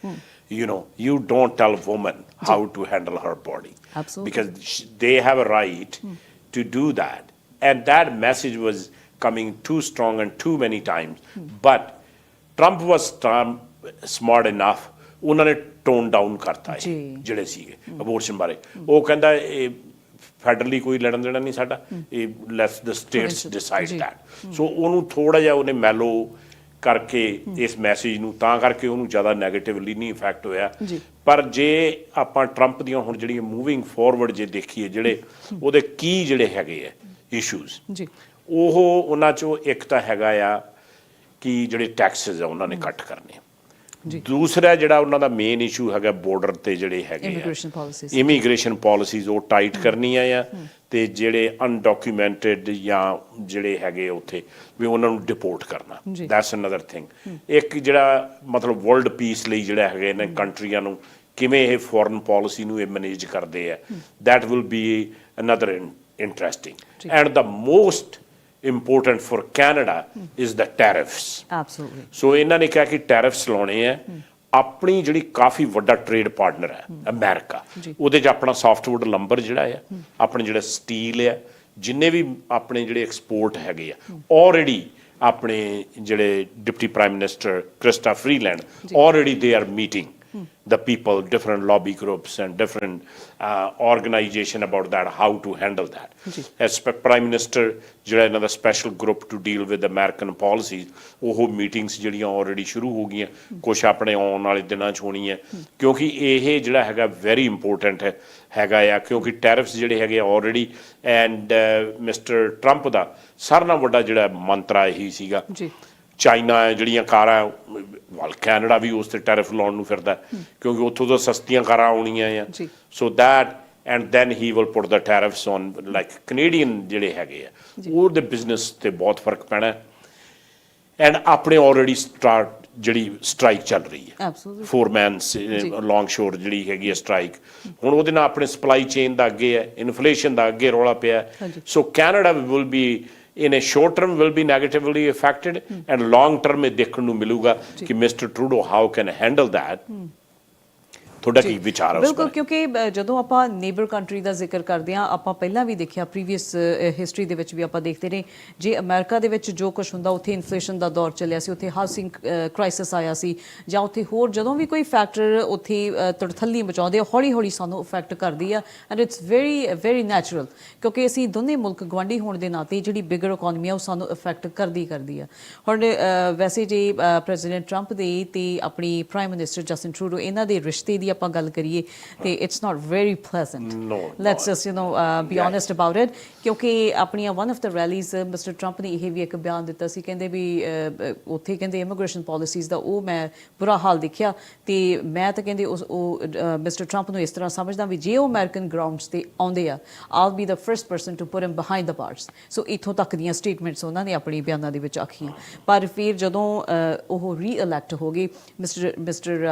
You know, you don't tell women how to handle her body. Absolutely. Because they have a right to do that. And that message was coming too strong and too many times. But Trump was smart enough, ਉਹਨਾਂ ਨੇ tone down ਕਰਤਾ ਜਿਹੜੇ ਸੀਗੇ abortion ਬਾਰੇ। ਉਹ ਕਹਿੰਦਾ ਇਹ federally ਕੋਈ ਲੜਨ ਦੇਣਾ ਨਹੀਂ ਸਾਡਾ, ਇਹ let's the states decide that. So ਉਹਨੂੰ ਥੋੜ੍ਹਾ ਜਿਹਾ ਉਹਨੇ ਮੈਲੋ ਕਰਕੇ ਇਸ ਮੈਸੇਜ ਨੂੰ, ਤਾਂ ਕਰਕੇ ਉਹਨੂੰ ਜ਼ਿਆਦਾ ਨੈਗੇਟਿਵਲੀ ਨਹੀਂ ਇਫੈਕਟ ਹੋਇਆ। ਪਰ ਜੇ ਆਪਾਂ ਟਰੰਪ ਦੀਆਂ ਹੁਣ ਜਿਹੜੀਆਂ ਮੂਵਿੰਗ ਫੋਰਵਰਡ ਜੇ ਦੇਖੀਏ, ਜਿਹੜੇ ਉਹਦੇ ਕੀ ਜਿਹੜੇ ਹੈਗੇ ਆ ਇਸ਼ੂਜ਼, ਉਹ ਉਹਨਾਂ 'ਚੋਂ ਇੱਕ ਤਾਂ ਹੈਗਾ ਆ ਕਿ ਜਿਹੜੇ ਟੈਕਸਿਸ ਆ ਉਹਨਾਂ ਨੇ ਕੱਟ ਕਰਨੇ। ਦੂਸਰਾ ਜਿਹੜਾ ਉਹਨਾਂ ਦਾ ਮੇਨ ਇਸ਼ੂ ਹੈਗਾ ਬੋਰਡਰ ਤੇ ਜਿਹੜੇ ਹੈਗੇ ਇਮੀਗ੍ਰੇਸ਼ਨ ਪਾਲਿਸੀਜ਼ ਉਹ ਟਾਈਟ ਕਰਨੀਆਂ ਆ, ਤੇ ਜਿਹੜੇ ਅਨਡਾਕੂਮੈਂਟਡ ਜਾਂ ਜਿਹੜੇ ਹੈਗੇ ਉੱਥੇ ਵੀ ਉਹਨਾਂ ਨੂੰ ਡਿਪੋਰਟ ਕਰਨਾ। That's another thing. ਇੱਕ ਜਿਹੜਾ ਮਤਲਬ ਵਰਲਡ ਪੀਸ ਲਈ ਜਿਹੜਾ ਹੈਗੇ ਇਹਨਾਂ ਕੰਟਰੀਆਂ ਨੂੰ ਕਿਵੇਂ ਇਹ ਫੋਰਨ ਪਾਲਿਸੀ ਨੂੰ ਇਹ ਮੈਨੇਜ ਕਰਦੇ ਆ, that will be another interesting. And the most important for Canada is the tariffs. Absolutely. So ਇਹਨਾਂ ਨੇ ਕਿਹਾ ਕਿ ਟੈਰਿਫਸ ਲਾਉਣੇ ਆ। ਆਪਣੀ ਜਿਹੜੀ ਕਾਫੀ ਵੱਡਾ ਟ੍ਰੇਡ ਪਾਰਟਨਰ ਹੈ ਅਮਰੀਕਾ, ਉਹਦੇ 'ਚ ਆਪਣਾ ਸਾਫਟਵੁੱਡ ਲੰਬਰ ਜਿਹੜਾ ਆ, ਆਪਣੇ ਜਿਹੜਾ ਸਟੀਲ ਆ, ਜਿੰਨੇ ਵੀ ਆਪਣੇ ਜਿਹੜੇ ਐਕਸਪੋਰਟ ਹੈਗੇ ਆ, ਆਲਰੇਡੀ ਆਪਣੇ ਜਿਹੜੇ deputy prime minister Chrystia Freeland already they are meeting the people, different lobby groups and different organization about that, how to handle that. As Prime Minister ਜਿਹੜਾ ਇਹਨਾਂ ਦਾ special group to deal with American policies, ਉਹ meetings ਜਿਹੜੀਆਂ already ਸ਼ੁਰੂ ਹੋ ਗਈਆਂ, ਕੁਛ ਆਪਣੇ ਆਉਣ ਵਾਲੇ ਦਿਨਾਂ 'ਚ ਹੋਣੀਆਂ, ਕਿਉਂਕਿ ਇਹ ਜਿਹੜਾ ਹੈਗਾ ਵੈਰੀ ਇੰਪੋਰਟੈਂਟ ਹੈਗਾ ਆ, ਕਿਉਂਕਿ ਟੈਰਿਫਸ ਜਿਹੜੇ ਹੈਗੇ ਆਲਰੇਡੀ। ਐਂਡ ਮਿਸਟਰ ਟਰੰਪ ਦਾ ਸਾਰਿਆਂ ਨਾਲੋਂ ਵੱਡਾ ਜਿਹੜਾ ਮੰਤਰਾ ਇਹੀ ਸੀਗਾ, ਚਾਈਨਾ ਜਿਹੜੀਆਂ ਕਾਰਾਂ ਵੱਲ ਕੈਨੇਡਾ ਵੀ ਉਸ 'ਤੇ ਟੈਰਿਫ ਲਾਉਣ ਨੂੰ ਫਿਰਦਾ, ਕਿਉਂਕਿ ਉੱਥੋਂ ਤੋਂ ਸਸਤੀਆਂ ਕਾਰਾਂ ਆਉਣੀਆਂ ਆ। So that and then he will put the tariffs on like Canadian ਜਿਹੜੇ ਹੈਗੇ ਆ, ਉਹਦੇ ਬਿਜ਼ਨਸ 'ਤੇ ਬਹੁਤ ਫਰਕ ਪੈਣਾ। ਐਂਡ ਆਪਣੇ ਆਲਰੇਡੀ ਜਿਹੜੀ ਸਟ੍ਰਾਈਕ ਚੱਲ ਰਹੀ ਹੈ, ਫੋਰਮੈਨਸ ਲੌਂਗ ਸ਼ੋਰ ਜਿਹੜੀ ਹੈਗੀ ਹੈ ਸਟ੍ਰਾਈਕ, ਹੁਣ ਉਹਦੇ ਨਾਲ ਆਪਣੇ ਸਪਲਾਈ ਚੇਨ ਦਾ ਅੱਗੇ ਹੈ, ਇਨਫਲੇਸ਼ਨ ਦਾ ਅੱਗੇ ਰੌਲਾ ਪਿਆ। ਸੋ Canada will be in a short term will be negatively affected, and long term ਇਹ ਦੇਖਣ ਨੂੰ ਮਿਲੂਗਾ ਕਿ mister Trudeau how can handle that। ਤੁਹਾਡਾ ਕੀ ਵਿਚਾਰ ਹੈ ਉਸ ਬਿਲਕੁਲ, ਕਿਉਂਕਿ ਜਦੋਂ ਆਪਾਂ ਨੇਬਰ ਕੰਟਰੀ ਦਾ ਜ਼ਿਕਰ ਕਰਦੇ ਹਾਂ, ਆਪਾਂ ਪਹਿਲਾਂ ਵੀ ਦੇਖਿਆ ਪ੍ਰੀਵੀਅਸ ਹਿਸਟਰੀ ਦੇ ਵਿੱਚ ਵੀ ਆਪਾਂ ਦੇਖਦੇ ਰਹੇ, ਜੇ ਅਮਰੀਕਾ ਦੇ ਵਿੱਚ ਜੋ ਕੁਛ ਹੁੰਦਾ, ਉੱਥੇ ਇਨਫਲੇਸ਼ਨ ਦਾ ਦੌਰ ਚੱਲਿਆ ਸੀ, ਉੱਥੇ ਹਾਊਸਿੰਗ ਕ੍ਰਾਈਸਿਸ ਆਇਆ ਸੀ, ਜਾਂ ਉੱਥੇ ਹੋਰ ਜਦੋਂ ਵੀ ਕੋਈ ਫੈਕਟਰ ਉੱਥੇ ਤੜਥੱਲੀ ਮਚਾਉਂਦੇ ਆ, ਹੌਲੀ ਹੌਲੀ ਸਾਨੂੰ ਇਫੈਕਟ ਕਰਦੀ ਆ। ਐਂਡ ਇਟਸ ਵੈਰੀ ਨੈਚੁਰਲ, ਕਿਉਂਕਿ ਅਸੀਂ ਦੋਨੇ ਮੁਲਕ ਗੁਆਂਢੀ ਹੋਣ ਦੇ ਨਾਤੇ ਜਿਹੜੀ ਬਿਗਰ ਇਕੋਨਮੀ ਆ ਉਹ ਸਾਨੂੰ ਇਫੈਕਟ ਕਰਦੀ ਆ। ਹੁਣ ਵੈਸੇ ਜੇ ਪ੍ਰੈਜ਼ੀਡੈਂਟ ਟਰੰਪ ਦੇ ਤੇ ਆਪਣੀ ਪ੍ਰਾਈਮ ਮਿਨਿਸਟਰ ਜਸਟਿਨ ਟਰੂਡੋ ਇਹਨਾਂ ਦੇ ਰਿਸ਼ਤੇ ਦੀ ਆਪਾਂ ਗੱਲ ਕਰੀਏ ਤੇ it's not very pleasant. Let's just be honest about it, ਕਿਉਂਕਿ ਆਪਣੀਆਂ one of the rallies mister Trump ਨੇ ਇਹ ਵੀ ਇੱਕ ਬਿਆਨ ਦਿੱਤਾ ਸੀ, ਕਹਿੰਦੇ ਵੀ ਉੱਥੇ ਕਹਿੰਦੇ ਇਮੀਗ੍ਰੇਸ਼ਨ ਪਾਲਿਸੀਜ਼ ਦਾ ਉਹ ਮੈਂ ਬੁਰਾ ਹਾਲ ਦੇਖਿਆ, ਤੇ ਮੈਂ ਤਾਂ ਕਹਿੰਦੇ ਉਹ ਮਿਸਟਰ ਟਰੰਪ ਨੂੰ ਇਸ ਤਰ੍ਹਾਂ ਸਮਝਦਾ ਵੀ ਜੇ ਉਹ ਅਮਰੀਕਨ ਗਰਾਊਂਡਸ ਤੇ ਆਉਂਦੇ ਆ, I'll be the first person to put him behind the bars. So ਇੱਥੋਂ ਤੱਕ ਦੀਆਂ ਸਟੇਟਮੈਂਟਸ ਉਹਨਾਂ ਨੇ ਆਪਣੀ ਬਿਆਨਾਂ ਦੇ ਵਿੱਚ ਆਖੀਆਂ। ਪਰ ਫਿਰ ਜਦੋਂ ਉਹ ਰੀ-ਇਲੈਕਟ ਹੋ ਗਏ, ਮਿਸਟਰ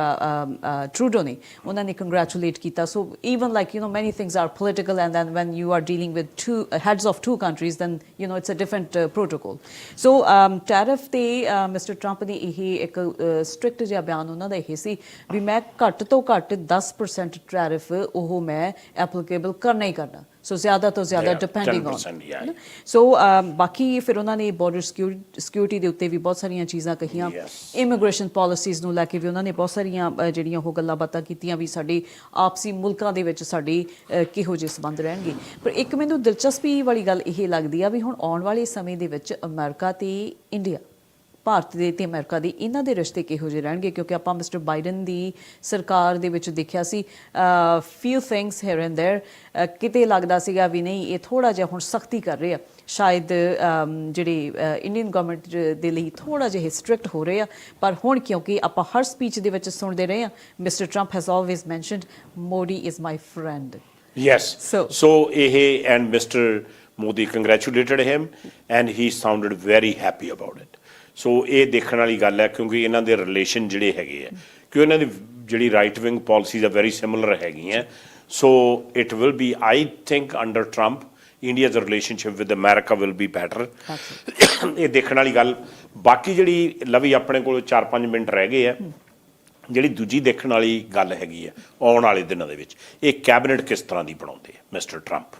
ਟਰੂਡੋ ਨੇ ਉਹਨਾਂ ਨੇ ਕੰਗ੍ਰੈਚੁਲੇਟ ਕੀਤਾ। So even like many things are political, and then when you are dealing with two heads of two countries, then it's a different protocol. So tariff ਤੇ ਮਿਸਟਰ ਟਰੰਪ ਦੀ ਇਹ ਇੱਕ strict ਜਿਹਾ ਬਿਆਨ ਉਹਨਾਂ ਦਾ ਇਹ ਸੀ ਵੀ ਮੈਂ ਘੱਟ ਤੋਂ ਘੱਟ 10% ਟੈਰਿਫ ਉਹ ਮੈਂ ਐਪਲੀਕੇਬਲ ਕਰਨਾ ਹੀ ਕਰਨਾ। ਸੋ ਜ਼ਿਆਦਾ ਤੋਂ ਜ਼ਿਆਦਾ ਡਿਪੈਂਡਿੰਗ ਔਨ। ਸੋ ਬਾਕੀ ਫਿਰ ਉਹਨਾਂ ਨੇ ਬਾਰਡਰ ਸਿਕਿਉਰਿਟੀ ਦੇ ਉੱਤੇ ਵੀ ਬਹੁਤ ਸਾਰੀਆਂ ਚੀਜ਼ਾਂ ਕਹੀਆਂ, ਇਮੀਗ੍ਰੇਸ਼ਨ ਪਾਲਿਸੀਜ਼ ਨੂੰ ਲੈ ਕੇ ਵੀ ਉਹਨਾਂ ਨੇ ਬਹੁਤ ਸਾਰੀਆਂ ਜਿਹੜੀਆਂ ਉਹ ਗੱਲਾਂ ਬਾਤਾਂ ਕੀਤੀਆਂ ਵੀ ਸਾਡੇ ਆਪਸੀ ਮੁਲਕਾਂ ਦੇ ਵਿੱਚ ਸਾਡੇ ਕਿਹੋ ਜਿਹੇ ਸੰਬੰਧ ਰਹਿਣਗੇ। ਪਰ ਇੱਕ ਮੈਨੂੰ ਦਿਲਚਸਪੀ ਵਾਲੀ ਗੱਲ ਇਹ ਲੱਗਦੀ ਆ ਵੀ ਹੁਣ ਆਉਣ ਵਾਲੇ ਸਮੇਂ ਦੇ ਵਿੱਚ ਅਮਰੀਕਾ ਤੇ ਇੰਡੀਆ, ਭਾਰਤ ਦੇ ਤੇ ਅਮਰੀਕਾ ਦੇ ਇਹਨਾਂ ਦੇ ਰਿਸ਼ਤੇ ਕਿਹੋ ਜਿਹੇ ਰਹਿਣਗੇ, ਕਿਉਂਕਿ ਆਪਾਂ ਮਿਸਟਰ ਬਾਈਡਨ ਦੀ ਸਰਕਾਰ ਦੇ ਵਿੱਚ ਦੇਖਿਆ ਸੀ few things here and there, ਕਿਤੇ ਲੱਗਦਾ ਸੀਗਾ ਵੀ ਨਹੀਂ ਇਹ ਥੋੜ੍ਹਾ ਜਿਹਾ ਹੁਣ ਸਖਤੀ ਕਰ ਰਹੇ ਆ, ਸ਼ਾਇਦ ਜਿਹੜੇ ਇੰਡੀਅਨ ਗਵਰਨਮੈਂਟ ਦੇ ਲਈ ਥੋੜ੍ਹਾ ਜਿਹਾ ਸਟ੍ਰਿਕਟ ਹੋ ਰਹੇ ਆ। ਪਰ ਹੁਣ ਕਿਉਂਕਿ ਆਪਾਂ ਹਰ ਸਪੀਚ ਦੇ ਵਿੱਚ ਸੁਣਦੇ ਰਹੇ ਹਾਂ, mister Trump has always mentioned Modi is my friend. Yes. So and Mr. Modi congratulated him and he sounded very happy about it. So ਇਹ ਦੇਖਣ ਵਾਲੀ ਗੱਲ ਹੈ, ਕਿਉਂਕਿ ਇਹਨਾਂ ਦੇ ਰਿਲੇਸ਼ਨ ਜਿਹੜੇ ਹੈਗੇ ਆ, ਕਿ ਇਹਨਾਂ ਦੀ ਜਿਹੜੀ ਰਾਈਟ ਵਿੰਗ ਪਾਲਿਸੀਜ਼ ਆ ਵੈਰੀ ਸਿਮਿਲਰ ਹੈਗੀਆਂ। So it will B, I think under Trump India's relationship with America will be better. ਇਹ ਦੇਖਣ ਵਾਲੀ ਗੱਲ। ਬਾਕੀ ਜਿਹੜੀ ਲਵੀ ਆਪਣੇ ਕੋਲ 4-5 ਮਿੰਟ ਰਹਿ ਗਏ ਆ, ਜਿਹੜੀ ਦੂਜੀ ਦੇਖਣ ਵਾਲੀ ਗੱਲ ਹੈਗੀ ਆ ਆਉਣ ਵਾਲੇ ਦਿਨਾਂ ਦੇ ਵਿੱਚ, ਇਹ ਕੈਬਨਿਟ ਕਿਸ ਤਰ੍ਹਾਂ ਦੀ ਬਣਾਉਂਦੇ ਆ ਮਿਸਟਰ ਟਰੰਪ,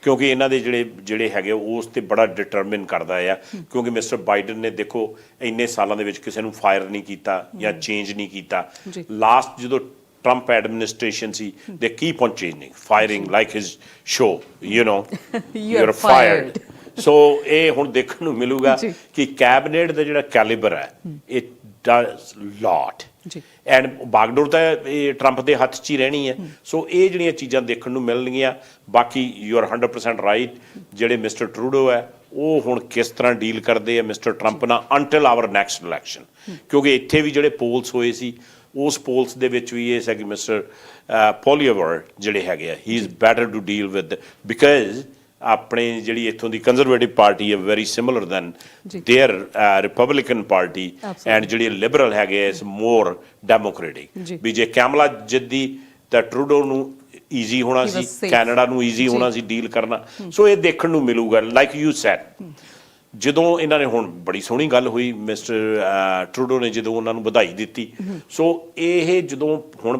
ਕਿਉਂਕਿ ਇਹਨਾਂ ਦੇ ਜਿਹੜੇ ਹੈਗੇ ਉਸ 'ਤੇ ਬੜਾ ਡਿਟਰਮਿਨ ਕਰਦਾ ਆ। ਕਿਉਂਕਿ ਮਿਸਟਰ ਬਾਈਡਨ ਨੇ ਦੇਖੋ ਇੰਨੇ ਸਾਲਾਂ ਦੇ ਵਿੱਚ ਕਿਸੇ ਨੂੰ ਫਾਇਰ ਨਹੀਂ ਕੀਤਾ ਜਾਂ ਚੇਂਜ ਨਹੀਂ ਕੀਤਾ। ਲਾਸਟ ਜਦੋਂ Trump administration see, they keep on changing, firing like his show, you're fired. ਸੋ ਇਹ ਹੁਣ ਦੇਖਣ ਨੂੰ ਮਿਲੂਗਾ ਕਿ ਕੈਬਨਿਟ ਦਾ ਜਿਹੜਾ ਕੈਲੀਬਰ ਹੈ ਇਟ ਡਸ ਲੋਟ ਐਂਡ ਬਾਗਡੋਰ ਤਾਂ ਇਹ ਟਰੰਪ ਦੇ ਹੱਥ 'ਚ ਹੀ ਰਹਿਣੀ ਹੈ। ਸੋ ਇਹ ਜਿਹੜੀਆਂ ਚੀਜ਼ਾਂ ਦੇਖਣ ਨੂੰ ਮਿਲਣਗੀਆਂ। ਬਾਕੀ ਯੂ ਆਰ 100% ਰਾਈਟ, ਜਿਹੜੇ ਮਿਸਟਰ ਟਰੂਡੋ ਹੈ ਉਹ ਹੁਣ ਕਿਸ ਤਰ੍ਹਾਂ ਡੀਲ ਕਰਦੇ ਆ ਮਿਸਟਰ ਟਰੰਪ ਨਾਲ ਅੰਟਿਲ ਆਵਰ ਨੈਕਸਟ ਇਲੈਕਸ਼ਨ, ਕਿਉਂਕਿ ਇੱਥੇ ਵੀ ਜਿਹੜੇ ਪੋਲਸ ਹੋਏ ਸੀ ਉਸ ਪੋਲਸ ਦੇ ਵਿੱਚ ਵੀ ਇਹ ਸੀ ਕਿ ਮਿਸਟਰ ਪੋਲੀਵਰ ਜਿਹੜੇ ਹੈਗੇ ਆ he is better to deal with, because ਆਪਣੇ ਜਿਹੜੀ ਇੱਥੋਂ ਦੀ ਕੰਜ਼ਰਵੇਟਿਵ ਪਾਰਟੀ ਹੈ very similar than their Republican Party, and ਜਿਹੜੀ ਲਿਬਰਲ ਹੈਗੇ ਇਸ ਮੋਰ ਡੈਮੋਕ੍ਰੇਟਿਕ। ਵੀ ਜੇ ਕੈਮਲਾ ਜਿੱਦੀ ਤਾਂ ਟਰੂਡੋ ਨੂੰ ਈਜ਼ੀ ਹੋਣਾ ਸੀ, ਕੈਨੇਡਾ ਨੂੰ ਈਜ਼ੀ ਹੋਣਾ ਸੀ ਡੀਲ ਕਰਨਾ। ਸੋ ਇਹ ਦੇਖਣ ਨੂੰ ਮਿਲੂਗਾ। ਲਾਈਕ ਯੂ ਸੈਡ, ਜਦੋਂ ਇਹਨਾਂ ਨੇ ਹੁਣ ਬੜੀ ਸੋਹਣੀ ਗੱਲ ਹੋਈ ਮਿਸਟਰ ਟਰੂਡੋ ਨੇ ਜਦੋਂ ਉਹਨਾਂ ਨੂੰ ਵਧਾਈ ਦਿੱਤੀ। ਸੋ ਇਹ ਜਦੋਂ ਹੁਣ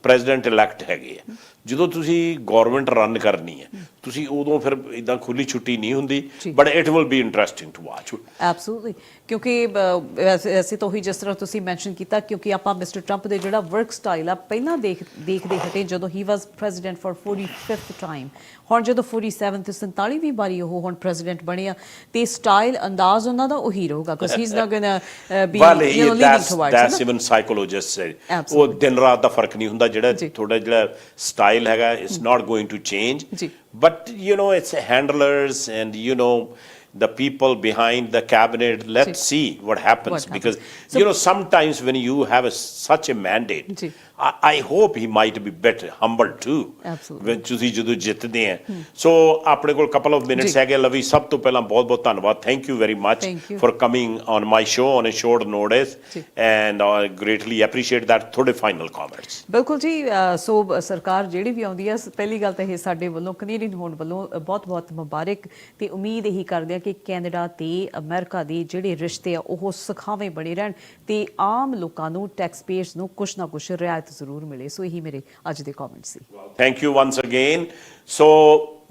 ਪ੍ਰੈਜ਼ੀਡੈਂਟ ਇਲੈਕਟ ਹੈਗੇ ਆ, ਜਦੋਂ ਤੁਸੀਂ ਗੌਰਮੈਂਟ ਰਨ ਕਰਨੀ ਹੈ ਤੁਸੀਂ ਉਦੋਂ ਫਿਰ ਇੱਦਾਂ ਖੁੱਲੀ ਛੁੱਟੀ ਨਹੀਂ ਹੁੰਦੀ, but it will be interesting to watch. Absolutely, ਕਿਉਂਕਿ ਵੈਸੇ ਤਾਂ ਉਹੀ ਜਿਸ ਤਰ੍ਹਾਂ ਤੁਸੀਂ ਮੈਂਸ਼ਨ ਕੀਤਾ, ਕਿਉਂਕਿ ਆਪਾਂ ਮਿਸਟਰ ਟਰੰਪ ਦੇ ਜਿਹੜਾ ਵਰਕ ਸਟਾਈਲ ਆ ਪਹਿਲਾਂ ਦੇਖਦੇ ਹਟੇ ਜਦੋਂ ਹੀ ਵਾਸ ਪ੍ਰੈਜ਼ੀਡੈਂਟ ਫॉर 45th ਟਾਈਮ। ਹੁਣ ਜਦੋਂ 47 ਤੇ 47ਵੀਂ ਵਾਰੀ ਉਹ ਹੁਣ ਪ੍ਰੈਜ਼ੀਡੈਂਟ ਬਣੇ ਆ ਤੇ ਸਟਾਈਲ ਅੰਦਾਜ਼ ਉਹਨਾਂ ਦਾ ਉਹੀ ਰਹੂਗਾ, because he is not going B leading towards. That's even psychologist ਉਹ ਦਿਨ ਰਾਤ ਦਾ ਫਰਕ ਨਹੀਂ ਹੁੰਦਾ। ਜਿਹੜਾ ਤੁਹਾਡਾ ਜਿਹੜਾ ਸਟਾਈਲ ਹੈਗਾ it's not going to change, but you know it's handlers and you know the people behind the cabinet. Let's see what happens, because so, you know sometimes when you have such a mandate, I hope he might be bit humble too. Absolutely. when ਤੁਸੀਂ ਜਦੋਂ ਜਿੱਤਦੇ ਆ। ਸੋ ਆਪਣੇ ਕੋਲ couple of minutes ਹੈਗੇ ਲਵੀ, ਸਭ ਤੋਂ ਪਹਿਲਾਂ ਬਹੁਤ ਬਹੁਤ ਧੰਨਵਾਦ, thank you very much for coming on my show on a short notice and I greatly appreciate that. ਤੁਹਾਡੇ final comments। ਬਿਲਕੁਲ ਜੀ, ਸੋ ਸਰਕਾਰ ਜਿਹੜੀ ਵੀ ਆਉਂਦੀ ਆ, ਪਹਿਲੀ ਗੱਲ ਤਾਂ ਇਹ ਸਾਡੇ ਵੱਲੋਂ ਕੈਨੇਡੀਅਨ ਹੋਣ ਵੱਲੋਂ ਬਹੁਤ ਬਹੁਤ ਮੁਬਾਰਕ, ਤੇ ਉਮੀਦ ਇਹੀ ਕਰਦੇ ਆ ਕਿ ਕੈਨੇਡਾ ਤੇ ਅਮਰੀਕਾ ਦੇ ਜਿਹੜੇ ਰਿਸ਼ਤੇ ਆ ਉਹ ਸੁਖਾਵੇਂ ਬਣੇ ਰਹਿਣ ਤੇ ਆਮ ਲੋਕਾਂ ਨੂੰ ਟੈਕਸ ਪੇਅਰਸ ਨੂੰ ਕੁਛ ਨਾ ਕੁਛ ਰਿਆਇਤ ਜ਼ਰੂਰ ਮਿਲੇ। ਸੋ ਇਹੀ ਮੇਰੇ ਅੱਜ ਦੇ ਕਮੈਂਟ ਸੀ। Thank you once again. So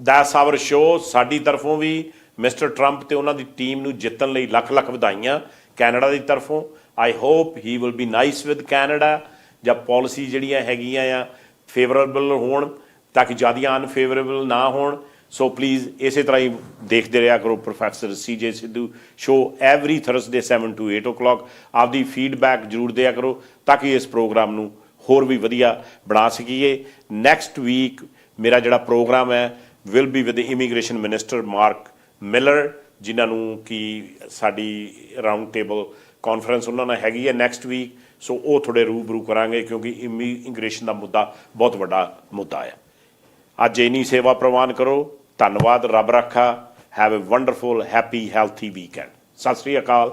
that's our show. ਸਾਡੀ ਤਰਫੋਂ ਵੀ ਮਿਸਟਰ ਟਰੰਪ ਤੇ ਉਹਨਾਂ ਦੀ ਟੀਮ ਨੂੰ ਜਿੱਤਣ ਲਈ ਲੱਖ ਲੱਖ ਵਧਾਈਆਂ ਕੈਨੇਡਾ ਦੀ ਤਰਫੋਂ। I hope he will be nice with Canada, ਜਾਂ ਪਾਲਿਸੀ ਜਿਹੜੀਆਂ ਹੈਗੀਆਂ ਆ ਫੇਵਰੇਬਲ ਹੋਣ ਤਾਂ ਕਿ ਜ਼ਿਆਦਾ ਅਨਫੇਵਰੇਬਲ ਨਾ ਹੋਣ। ਸੋ ਪਲੀਜ਼ ਇਸੇ ਤਰ੍ਹਾਂ ਹੀ ਦੇਖਦੇ ਰਿਹਾ ਕਰੋ professor CJ Sidhu show every Thursday 7 to 8 o'clock। ਆਪਦੀ ਫੀਡਬੈਕ ਜ਼ਰੂਰ ਦਿਆ ਕਰੋ ਤਾਂ ਕਿ ਇਸ ਪ੍ਰੋਗਰਾਮ ਨੂੰ ਹੋਰ ਵੀ ਵਧੀਆ ਬਣਾ ਸਕੀਏ। ਨੈਕਸਟ ਵੀਕ ਮੇਰਾ ਜਿਹੜਾ ਪ੍ਰੋਗਰਾਮ ਹੈ will be with immigration minister Mark Miller, ਜਿਨ੍ਹਾਂ ਨੂੰ ਕਿ ਸਾਡੀ ਰਾਊਂਡ ਟੇਬਲ ਕਾਨਫਰੰਸ ਉਹਨਾਂ ਨਾਲ ਹੈਗੀ ਹੈ ਨੈਕਸਟ ਵੀਕ। ਸੋ ਉਹ ਥੋੜ੍ਹੇ ਰੂਬਰੂ ਕਰਾਂਗੇ ਕਿਉਂਕਿ ਇਮੀਗ੍ਰੇਸ਼ਨ ਦਾ ਮੁੱਦਾ ਬਹੁਤ ਵੱਡਾ ਮੁੱਦਾ ਹੈ। ਅੱਜ ਇੰਨੀ ਸੇਵਾ ਪ੍ਰਵਾਨ ਕਰੋ। ਧੰਨਵਾਦ, ਰੱਬ ਰਾਖਾ। Have a wonderful happy healthy weekend. ਸਤਿ ਸ਼੍ਰੀ ਅਕਾਲ।